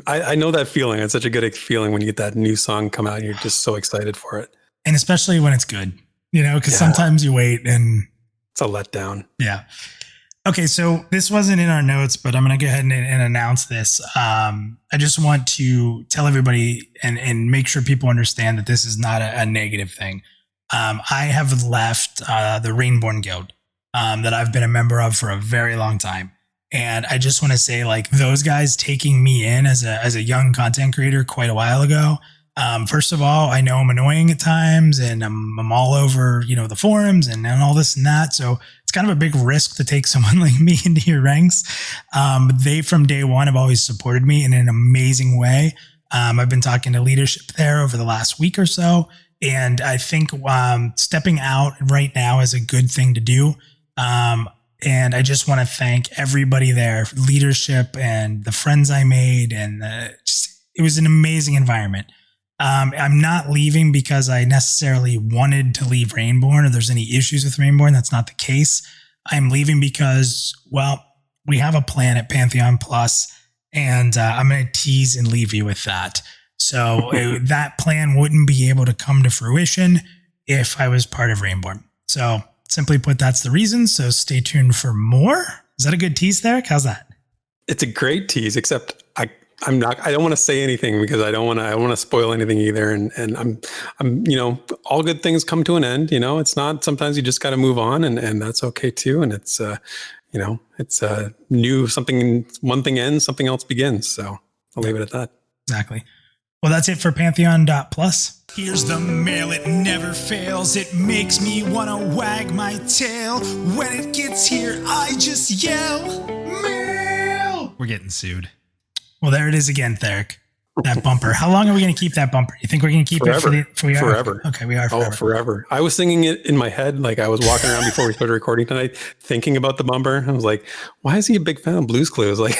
I know that feeling. It's such a good feeling when you get that new song come out and you're just so excited for it. And especially when it's good, because sometimes you wait and it's a letdown. Yeah. Okay, so this wasn't in our notes, but I'm going to go ahead and announce this. I just want to tell everybody and make sure people understand that this is not a negative thing. I have left the Rainborn Guild. That I've been a member of for a very long time. And I just want to say, like, those guys taking me in as a young content creator quite a while ago. First of all, I know I'm annoying at times and I'm all over, the forums and all this and that. So it's kind of a big risk to take someone like me into your ranks. They, from day one, have always supported me in an amazing way. I've been talking to leadership there over the last week or so. And I think stepping out right now is a good thing to do. And I just want to thank everybody there, leadership and the friends I made. And it was an amazing environment. I'm not leaving because I necessarily wanted to leave Rainborn or there's any issues with Rainborn. That's not the case. I'm leaving because, we have a plan at Pantheon.Plus, and I'm going to tease and leave you with that. So that plan wouldn't be able to come to fruition if I was part of Rainborn. So simply put, that's the reason. So stay tuned for more. Is that a good tease, Derek? How's that? It's a great tease, except I don't want to say anything because I don't want to spoil anything either. And I'm all good things come to an end. It's not, sometimes you just got to move on, and that's okay too. And it's it's new, something, one thing ends, something else begins. So I'll leave it at that. Exactly. Well, that's it for Pantheon.Plus. Here's the mail, it never fails. It makes me want to wag my tail. When it gets here, I just yell, mail! We're getting sued. Well, there it is again, Theric. That bumper. How long are we going to keep that bumper? You think we're going to keep forever. It forever? Okay, we are forever. Oh, forever. I was singing it in my head. Like I was walking around before we started recording tonight, thinking about the bumper. I was like, why is he a big fan of Blue's Clues? Like,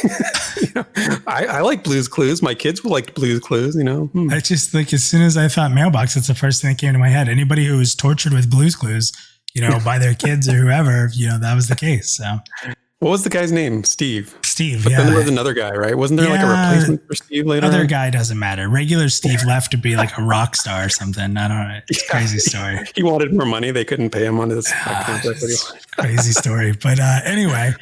I like Blue's Clues. My kids will like Blue's Clues, I just, like, as soon as I thought Mailbox, it's the first thing that came to my head. Anybody who was tortured with Blue's Clues, by their kids or whoever, that was the case. So. What was the guy's name? Steve. But then there was another guy, right? Wasn't there like a replacement for Steve later? Other guy doesn't matter. Regular Steve left to be like a rock star or something. I don't know. It's a crazy story. He wanted more money. They couldn't pay him on his contract. Crazy story. But anyway,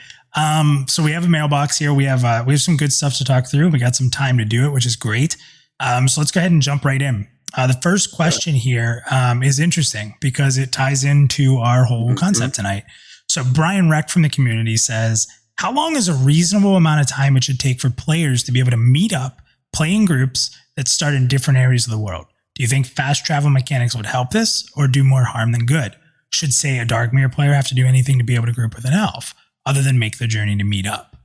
so we have a mailbox here. We have some good stuff to talk through. We got some time to do it, which is great. So let's go ahead and jump right in. The first question here is interesting because it ties into our whole concept tonight. So Brian Reck from the community says, how long is a reasonable amount of time it should take for players to be able to meet up, play in groups that start in different areas of the world? Do you think fast travel mechanics would help this or do more harm than good? Should, say, a Darkmere player have to do anything to be able to group with an elf other than make the journey to meet up?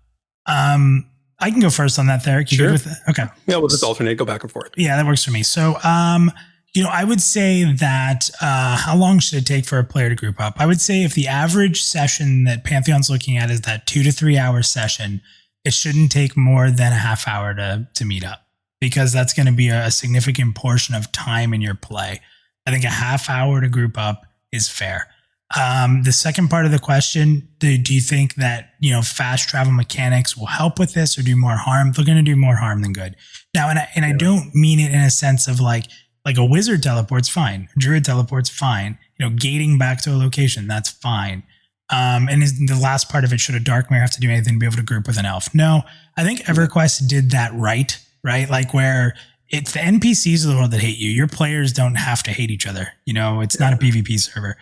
I can go first on that, Theric. You Sure. good with that? Okay. Yeah, we'll just alternate, go back and forth. Yeah, that works for me. So, I would say that how long should it take for a player to group up? I would say if the average session that Pantheon's looking at is that 2 to 3 hour session, it shouldn't take more than a half hour to meet up, because that's going to be a significant portion of time in your play. I think a half hour to group up is fair. The second part of the question, do you think that, fast travel mechanics will help with this or do more harm? They're going to do more harm than good. Now, and I don't mean it in a sense of like a wizard teleport's fine. A druid teleport's fine. Gating back to a location, that's fine. And is the last part of it, should a Darkmare have to do anything to be able to group with an elf? No, I think EverQuest did that right? Like where it's the NPCs of the world that hate you. Your players don't have to hate each other. It's not a PvP server.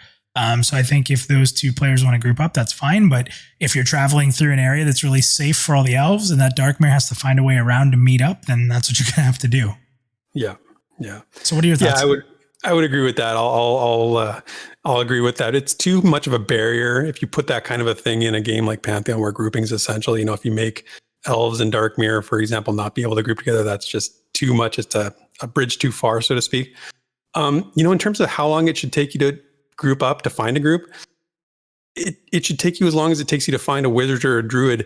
So I think if those two players want to group up, that's fine. But if you're traveling through an area that's really safe for all the elves and that Darkmare has to find a way around to meet up, then that's what you're going to have to do. Yeah. So what are your thoughts? Yeah, I would agree with that. I'll agree with that. It's too much of a barrier if you put that kind of a thing in a game like Pantheon where grouping is essential. If you make elves and Darkmere, for example, not be able to group together, that's just too much. It's a bridge too far, so to speak. In terms of how long it should take you to group up, to find a group, it should take you as long as it takes you to find a wizard or a druid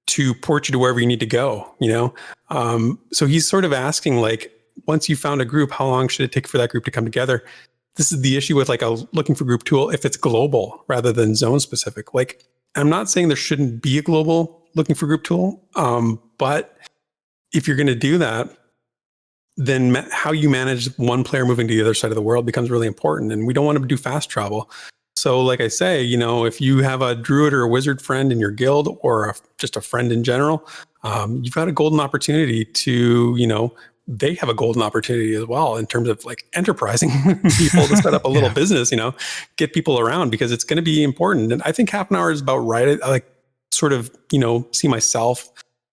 to port you to wherever you need to go. So he's sort of asking, like, once you found a group, how long should it take for that group to come together? This is the issue with like a looking for group tool if it's global rather than zone specific. Like, I'm not saying there shouldn't be a global looking for group tool, but if you're going to do that, then how you manage one player moving to the other side of the world becomes really important. And we don't want to do fast travel. So like I say, if you have a druid or a wizard friend in your guild or just a friend in general, you've got a golden opportunity to, they have a golden opportunity as well in terms of like enterprising people to set up a little business, get people around, because it's going to be important. And I think half an hour is about right. I like sort of, see myself,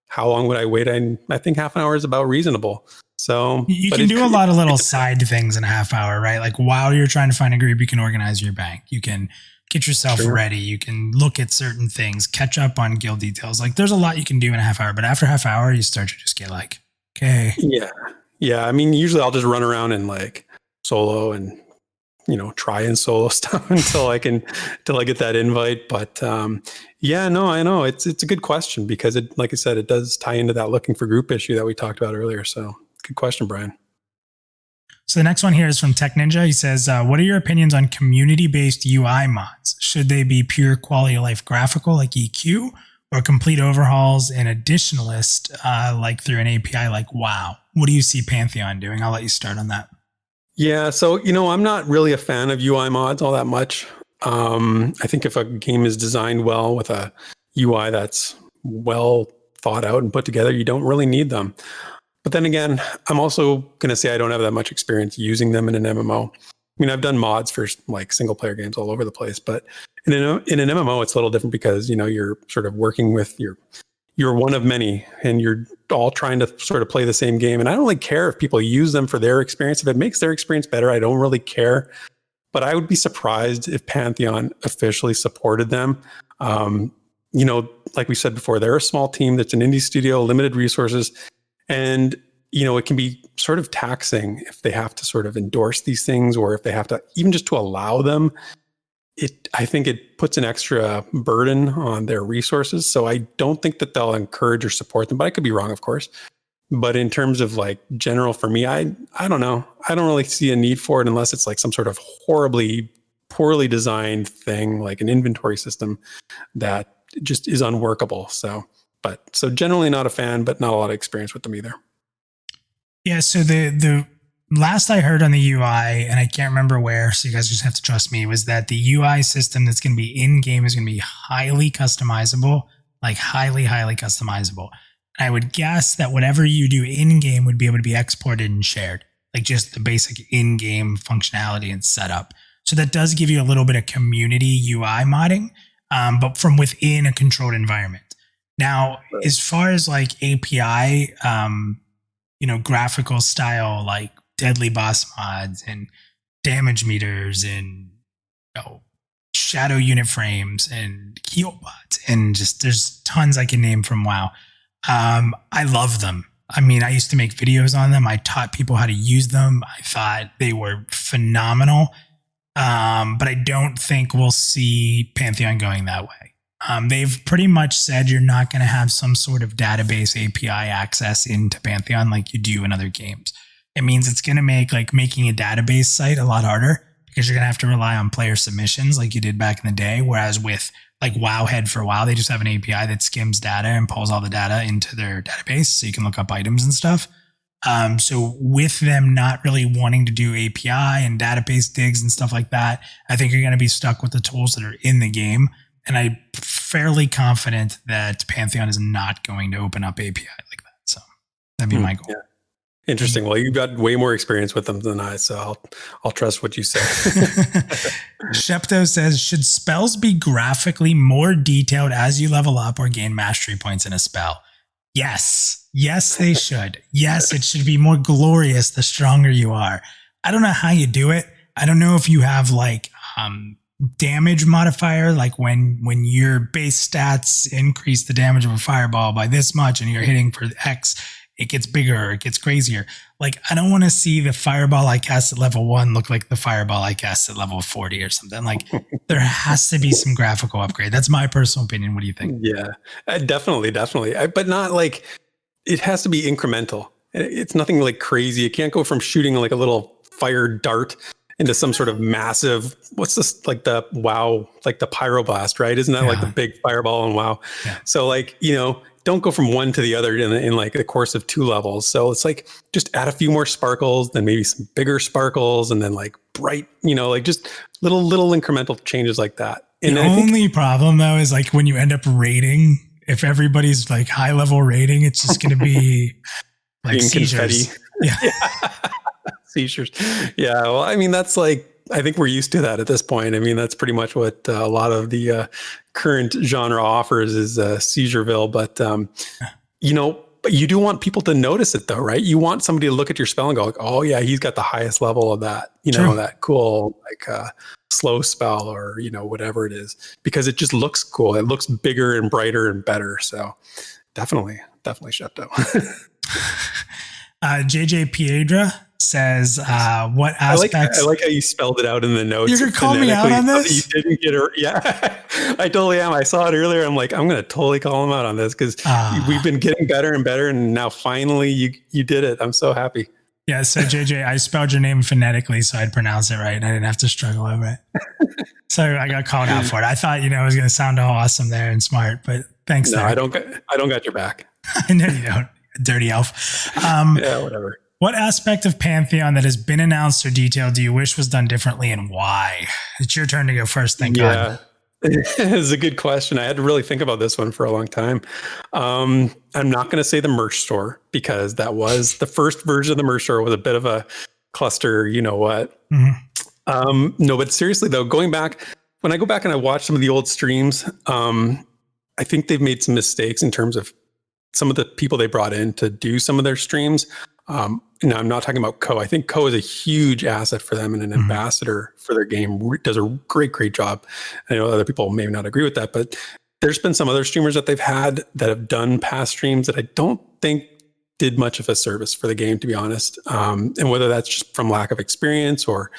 how long would I wait? I think half an hour is about reasonable. So you can do a lot of little side things in a half hour, right? Like while you're trying to find a group, you can organize your bank. You can get yourself ready. You can look at certain things, catch up on guild details. Like there's a lot you can do in a half hour, but after half hour, you start to just get like, okay. Yeah. I mean, usually I'll just run around and like solo and, try and solo stuff until I get that invite. But I know it's a good question because it, like I said, it does tie into that looking for group issue that we talked about earlier. So good question, Brian. So the next one here is from Tech Ninja. He says, what are your opinions on community-based UI mods? Should they be pure quality of life graphical like EQ, or complete overhauls and additionalist like through an API like WoW? What do you see Pantheon doing? I'll let you start on that. Yeah, so, I'm not really a fan of UI mods all that much. I think if a game is designed well with a UI that's well thought out and put together, you don't really need them. But then again, I'm also going to say I don't have that much experience using them in an MMO. I mean, I've done mods for like single player games all over the place, but in an MMO, it's a little different because, you're sort of working with you're one of many and you're all trying to sort of play the same game. And I don't really care if people use them for their experience. If it makes their experience better, I don't really care. But I would be surprised if Pantheon officially supported them. Like we said before, they're a small team that's an indie studio, limited resources. And, it can be sort of taxing if they have to sort of endorse these things, or if they have to, even just to allow them, I think it puts an extra burden on their resources. So I don't think that they'll encourage or support them, but I could be wrong, of course. But in terms of like general for me, I don't know. I don't really see a need for it unless it's like some sort of horribly, poorly designed thing, like an inventory system that just is unworkable. So generally not a fan, but not a lot of experience with them either. Yeah. So the last I heard on the UI, and I can't remember where, so you guys just have to trust me, was that the UI system that's going to be in game is going to be highly customizable, like highly, highly customizable. I would guess that whatever you do in game would be able to be exported and shared, like just the basic in game functionality and setup. So that does give you a little bit of community UI modding, but from within a controlled environment. Now, as far as like API, graphical style, like deadly boss mods and damage meters and shadow unit frames and heal bots, and just there's tons I can name from WoW. I love them. I mean, I used to make videos on them. I taught people how to use them. I thought they were phenomenal. But I don't think we'll see Pantheon going that way. They've pretty much said you're not going to have some sort of database API access into Pantheon like you do in other games. It means it's going to make like making a database site a lot harder because you're going to have to rely on player submissions like you did back in the day. Whereas with like Wowhead for WoW, they just have an API that skims data and pulls all the data into their database so you can look up items and stuff. So with them not really wanting to do API and database digs and stuff like that, I think you're going to be stuck with the tools that are in the game. And I'm fairly confident that Pantheon is not going to open up API like that. So that'd be my goal. Yeah. Interesting. Well, you've got way more experience with them than I, so I'll trust what you say. Shepto says, should spells be graphically more detailed as you level up or gain mastery points in a spell? Yes. Yes, they should. Yes, it should be more glorious the stronger you are. I don't know how you do it. I don't know if you have like damage modifier, like when your base stats increase the damage of a fireball by this much and you're hitting for X, it gets bigger or it gets crazier. Like, I don't want to see the fireball I cast at level 1 look like the fireball I cast at level 40 or something. Like, there has to be some graphical upgrade. That's my personal opinion. What do you think? Yeah, definitely. But not like, it has to be incremental. It's nothing like crazy. It can't go from shooting like a little fire dart into some sort of massive, what's this, like the WoW, like the pyroblast, right? Isn't that like the big fireball in WoW? Yeah. So like, don't go from one to the other in like the course of 2 levels. So it's like, just add a few more sparkles, then maybe some bigger sparkles, and then like bright, like just little incremental changes like that. And the only problem though is like when you end up rating, if everybody's like high level rating, it's just going to be like seizures. Confetti. Yeah. Seizures. Yeah. Well, I mean, that's like, I think we're used to that at this point. I mean, that's pretty much what a lot of the current genre offers is Seizureville. But, but you do want people to notice it though, right? You want somebody to look at your spell and go, like, oh yeah, he's got the highest level of that, that cool, like slow spell or, whatever it is, because it just looks cool. It looks bigger and brighter and better. So definitely Shepto. JJ Piedra says, what aspects? I like how you spelled it out in the notes. You're going to call me out on this? You didn't get it. Yeah, I totally am. I saw it earlier. I'm like, I'm going to totally call him out on this because we've been getting better and better. And now finally you did it. I'm so happy. Yeah. So JJ, I spelled your name phonetically so I'd pronounce it right and I didn't have to struggle over it. So I got called out for it. I thought, it was going to sound all awesome there and smart, but thanks. No, I don't got your back. I know you don't. Dirty elf. Yeah, whatever. What aspect of Pantheon that has been announced or detailed do you wish was done differently and why? It's your turn to go first. Thank God. It's a good question. I had to really think about this one for a long time. I'm not going to say the merch store because that was the first version of the merch store was a bit of a cluster. You know what? Mm-hmm. No, but seriously though, when I go back and I watch some of the old streams, I think they've made some mistakes in terms of some of the people they brought in to do some of their streams. Now I'm not talking about Ko. I think Ko is a huge asset for them and an ambassador for their game. Does a great job. I know other people may not agree with that, but there's been some other streamers that they've had that have done past streams that I don't think did much of a service for the game, to be honest. And whether that's just from lack of experience or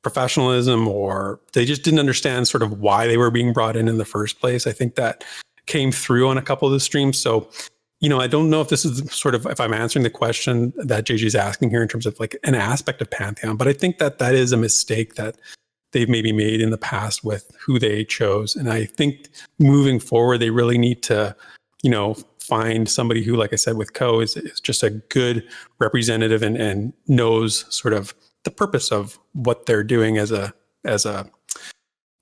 professionalism, or they just didn't understand sort of why they were being brought in the first place. I think that came through on a couple of the streams. So I don't know if this is sort of, if I'm answering the question that JJ is asking here in terms of like an aspect of Pantheon, but I think that is a mistake that they've maybe made in the past with who they chose. And I think moving forward, they really need to, find somebody who, like I said, with Ko is just a good representative and knows sort of the purpose of what they're doing as a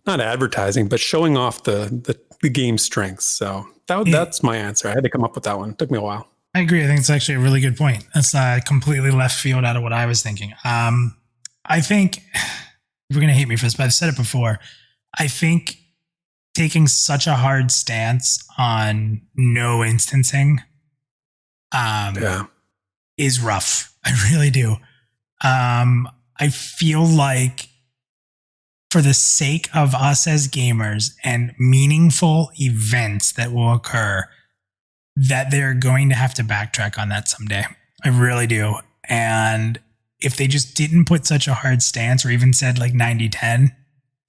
not advertising, but showing off the game's strengths. So that's my answer. I had to come up with that one. It took me a while. I agree. I think it's actually a really good point. That's completely left field out of what I was thinking. I think you're going to hate me for this, but I've said it before. I think taking such a hard stance on no instancing is rough. I really do. I feel like for the sake of us as gamers and meaningful events that will occur, that they're going to have to backtrack on that someday. I really do. And if they just didn't put such a hard stance or even said like 90-10,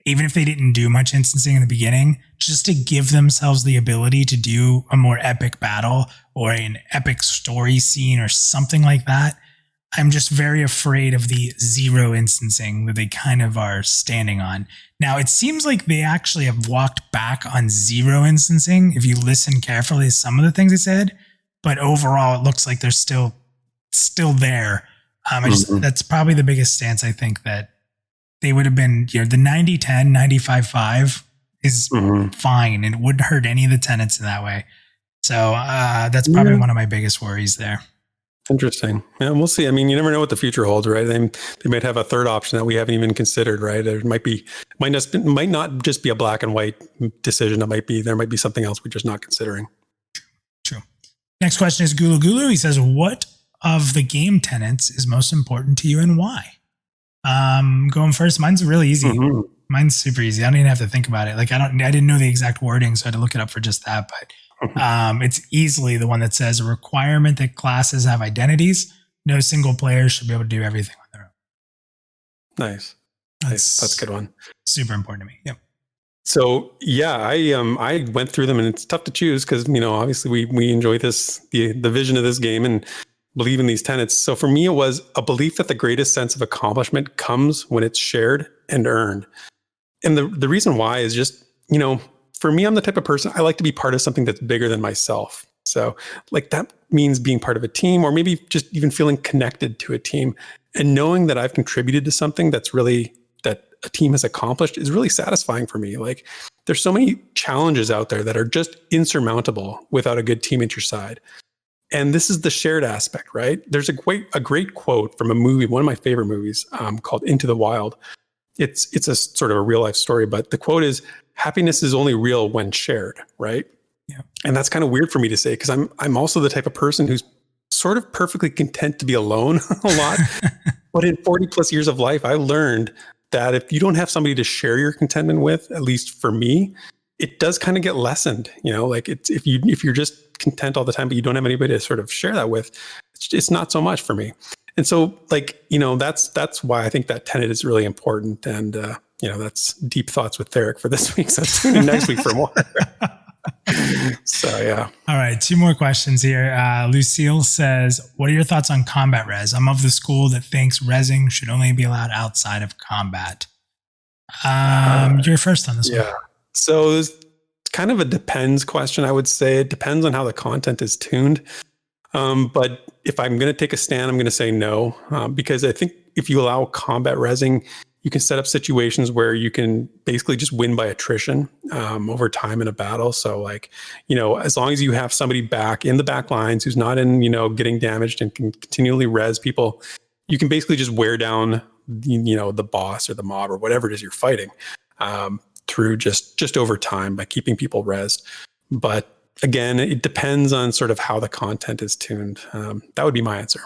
even if they didn't do much instancing in the beginning, just to give themselves the ability to do a more epic battle or an epic story scene or something like that, I'm just very afraid of the zero instancing that they kind of are standing on. Now, it seems like they actually have walked back on zero instancing if you listen carefully to some of the things they said, but overall it looks like they're still there. That's probably the biggest stance I think that they would have been, the 90-10, 95-5 is fine, and it wouldn't hurt any of the tenants in that way. So that's probably one of my biggest worries there. Interesting. Yeah, we'll see. I mean, you never know what the future holds, right? They might have a third option that we haven't even considered, right? There might not just be a black and white decision. There might be something else we're just not considering. True. Next question is Gulu Gulu. He says, what of the game tenants is most important to you and why? Going first. Mine's really easy. Mine's super easy. I don't even have to think about it. Like I didn't know the exact wording, so I had to look it up for just that. But it's easily the one that says a requirement that classes have identities. No single player should be able to do everything on their own. Nice. That's a good one. Super important to me. Yep. So yeah, I went through them, and it's tough to choose because obviously we enjoy the vision of this game and believe in these tenets. So for me, it was a belief that the greatest sense of accomplishment comes when it's shared and earned. And the reason why is just, for me, I'm the type of person, I like to be part of something that's bigger than myself. So like that means being part of a team, or maybe just even feeling connected to a team and knowing that I've contributed to something that a team has accomplished is really satisfying for me. Like there's so many challenges out there that are just insurmountable without a good team at your side. And this is the shared aspect, right? There's a great quote from a movie, one of my favorite movies, called Into the Wild. It's a sort of a real life story, but the quote is, happiness is only real when shared, right? Yeah. And that's kind of weird for me to say, because I'm also the type of person who's sort of perfectly content to be alone a lot. But in 40 plus years of life, I learned that if you don't have somebody to share your contentment with, at least for me, it does kind of get lessened. Like if you're just content all the time, but you don't have anybody to sort of share that with, it's not so much for me. And so that's why I think that tenet is really important. And that's deep thoughts with Theric for this week. So tune in next week for more. So yeah. All right, 2 more questions here. Lucille says, what are your thoughts on combat res? I'm of the school that thinks resing should only be allowed outside of combat. You're first on this one. Yeah. So it's kind of a depends question, I would say. It depends on how the content is tuned. But if I'm going to take a stand, I'm going to say no, because I think if you allow combat resing, you can set up situations where you can basically just win by attrition over time in a battle. So as long as you have somebody back in the back lines who's not in, getting damaged and can continually res people, you can basically just wear down, the boss or the mob or whatever it is you're fighting through just over time by keeping people resed. But again, it depends on sort of how the content is tuned. That would be my answer.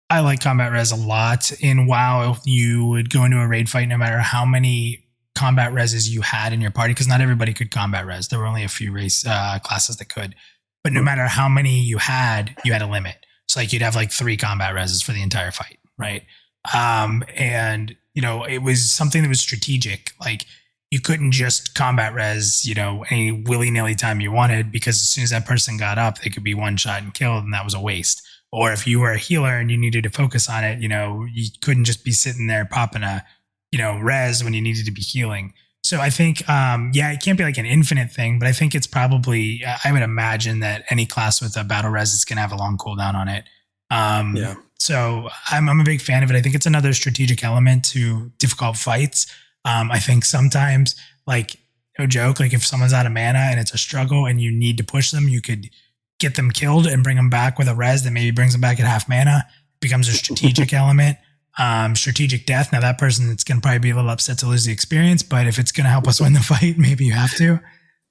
I like combat res a lot. In WoW, you would go into a raid fight no matter how many combat reses you had in your party, because not everybody could combat res. There were only a few race classes that could. But no matter how many you had a limit. So you'd have 3 combat reses for the entire fight, right? And it was something that was strategic. You couldn't just combat res, any willy-nilly time you wanted, because as soon as that person got up, they could be one shot and killed, and that was a waste. Or if you were a healer and you needed to focus on it, you couldn't just be sitting there popping a, res when you needed to be healing. So I think, it can't be an infinite thing, but I think it's probably, I would imagine that any class with a battle res is going to have a long cooldown on it. So I'm a big fan of it. I think it's another strategic element to difficult fights. I think sometimes, no joke, if someone's out of mana and it's a struggle and you need to push them, you could get them killed and bring them back with a res that maybe brings them back at half mana. It becomes a strategic element. Strategic death. Now that person, it's going to probably be a little upset to lose the experience, but if it's going to help us win the fight, maybe you have to.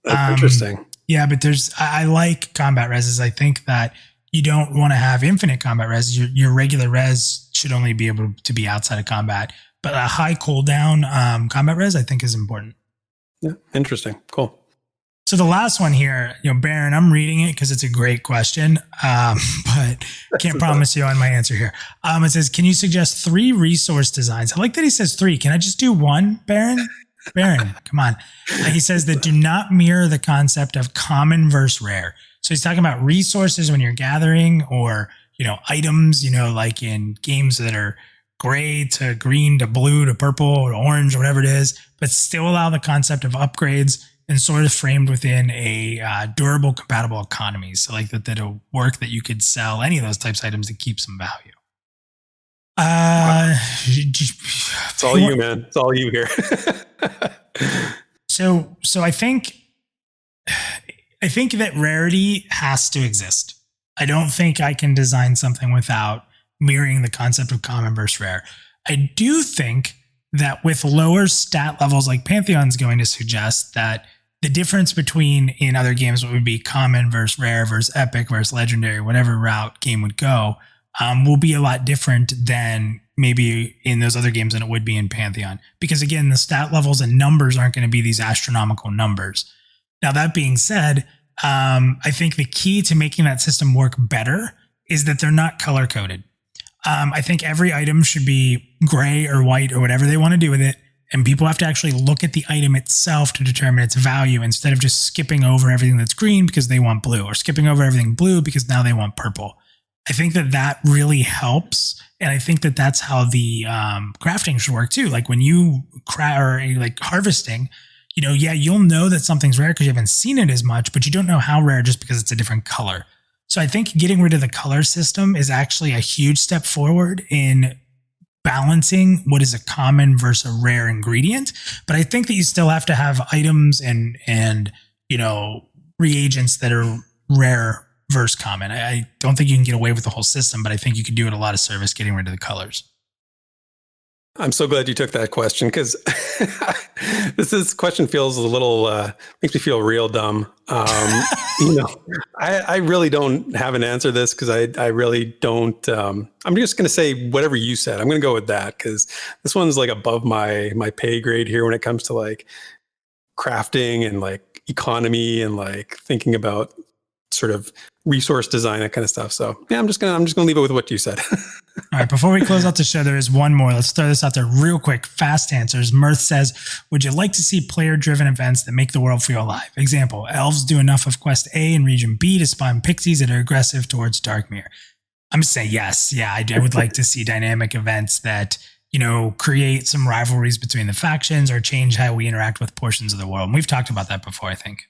That's interesting. Yeah, but I like combat reses. I think that you don't want to have infinite combat res. Your regular res should only be able to be outside of combat. But a high cooldown combat res, I think, is important. Yeah, interesting. Cool. So the last one here, Baron, I'm reading it because it's a great question, but can't promise you on my answer here. It says, can you suggest 3 resource designs? I like that he says 3. Can I just do 1, Baron? Baron, come on. He says that do not mirror the concept of common versus rare. So he's talking about resources when you're gathering, or, items, like in games that are gray to green to blue to purple or orange or whatever it is, but still allow the concept of upgrades and sort of framed within a durable, compatible economy. So like that'll work, that you could sell any of those types of items to keep some value. It's all you, man. It's all you here. So I think that rarity has to exist. I don't think I can design something without mirroring the concept of common versus rare. I do think that with lower stat levels, like Pantheon's going to suggest, that the difference between in other games, what would be common versus rare versus epic versus legendary, whatever route game would go, will be a lot different than maybe in those other games than it would be in Pantheon. Because again, the stat levels and numbers aren't going to be these astronomical numbers. Now, that being said, I think the key to making that system work better is that they're not color coded. I think every item should be gray or white or whatever they want to do with it. And people have to actually look at the item itself to determine its value, instead of just skipping over everything that's green because they want blue, or skipping over everything blue because now they want purple. I think that really helps. And I think that that's how the crafting should work too. Like when you like harvesting, you'll know that something's rare because you haven't seen it as much, but you don't know how rare just because it's a different color. So I think getting rid of the color system is actually a huge step forward in balancing what is a common versus a rare ingredient. But I think that you still have to have items and reagents that are rare versus common. I don't think you can get away with the whole system, but I think you can do it a lot of service getting rid of the colors. I'm so glad you took that question, because this question feels a little, makes me feel real dumb. I really don't have an answer to this, because I really don't. I'm just going to say whatever you said. I'm going to go with that, because this one's like above my pay grade here when it comes to like crafting and like economy and like thinking about sort of resource design, that kind of stuff. So yeah, I'm just gonna leave it with what you said. All right, before we close out the show, there is one more. Let's throw this out there real quick. Fast answers. Mirth says, would you like to see player-driven events that make the world feel alive? Example, elves do enough of Quest A and Region B to spawn pixies that are aggressive towards Darkmere. I'm just saying yes. Yeah, I would like to see dynamic events that, create some rivalries between the factions or change how we interact with portions of the world. And we've talked about that before, I think.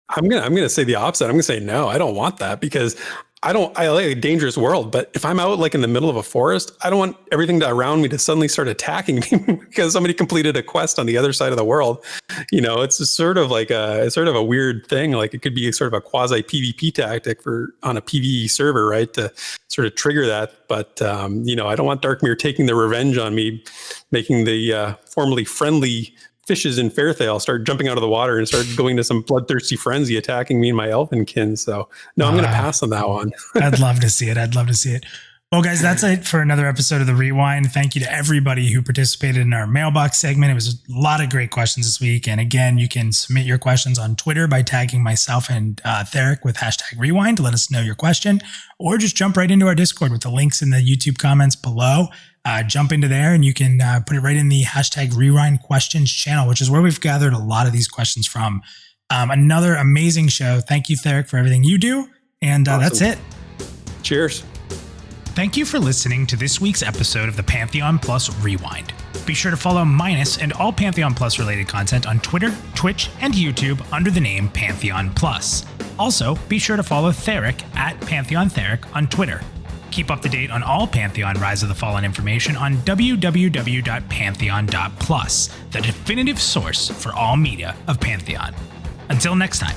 I'm gonna say the opposite. I'm gonna say no. I don't want that, because I like a dangerous world. But if I'm out like in the middle of a forest, I don't want everything around me to suddenly start attacking me because somebody completed a quest on the other side of the world. It's sort of a weird thing. Like it could be sort of a quasi PvP tactic on a PvE server, right? To sort of trigger that. But I don't want Darkmere taking their revenge on me, making the formerly friendly fishes in Fairthale start jumping out of the water and start going to some bloodthirsty frenzy, attacking me and my elfin kin. So no, I'm going to pass on that one. I'd love to see it. Well, guys, that's it for another episode of The Rewind. Thank you to everybody who participated in our mailbox segment. It was a lot of great questions this week. And again, you can submit your questions on Twitter by tagging myself and Theric with #Rewind to let us know your question, or just jump right into our Discord with the links in the YouTube comments below. Jump into there and you can put it right in the #Rewind questions channel, which is where we've gathered a lot of these questions from. Another amazing show. Thank you, Theric, for everything you do. And awesome. That's it. Cheers. Thank you for listening to this week's episode of the Pantheon.Plus Rewind. Be sure to follow Minus and all Pantheon.Plus related content on Twitter, Twitch, and YouTube under the name Pantheon.Plus. Also, be sure to follow Theric at PantheonTheric on Twitter. Keep up to date on all Pantheon Rise of the Fallen information on www.Pantheon.Plus, the definitive source for all media of Pantheon. Until next time.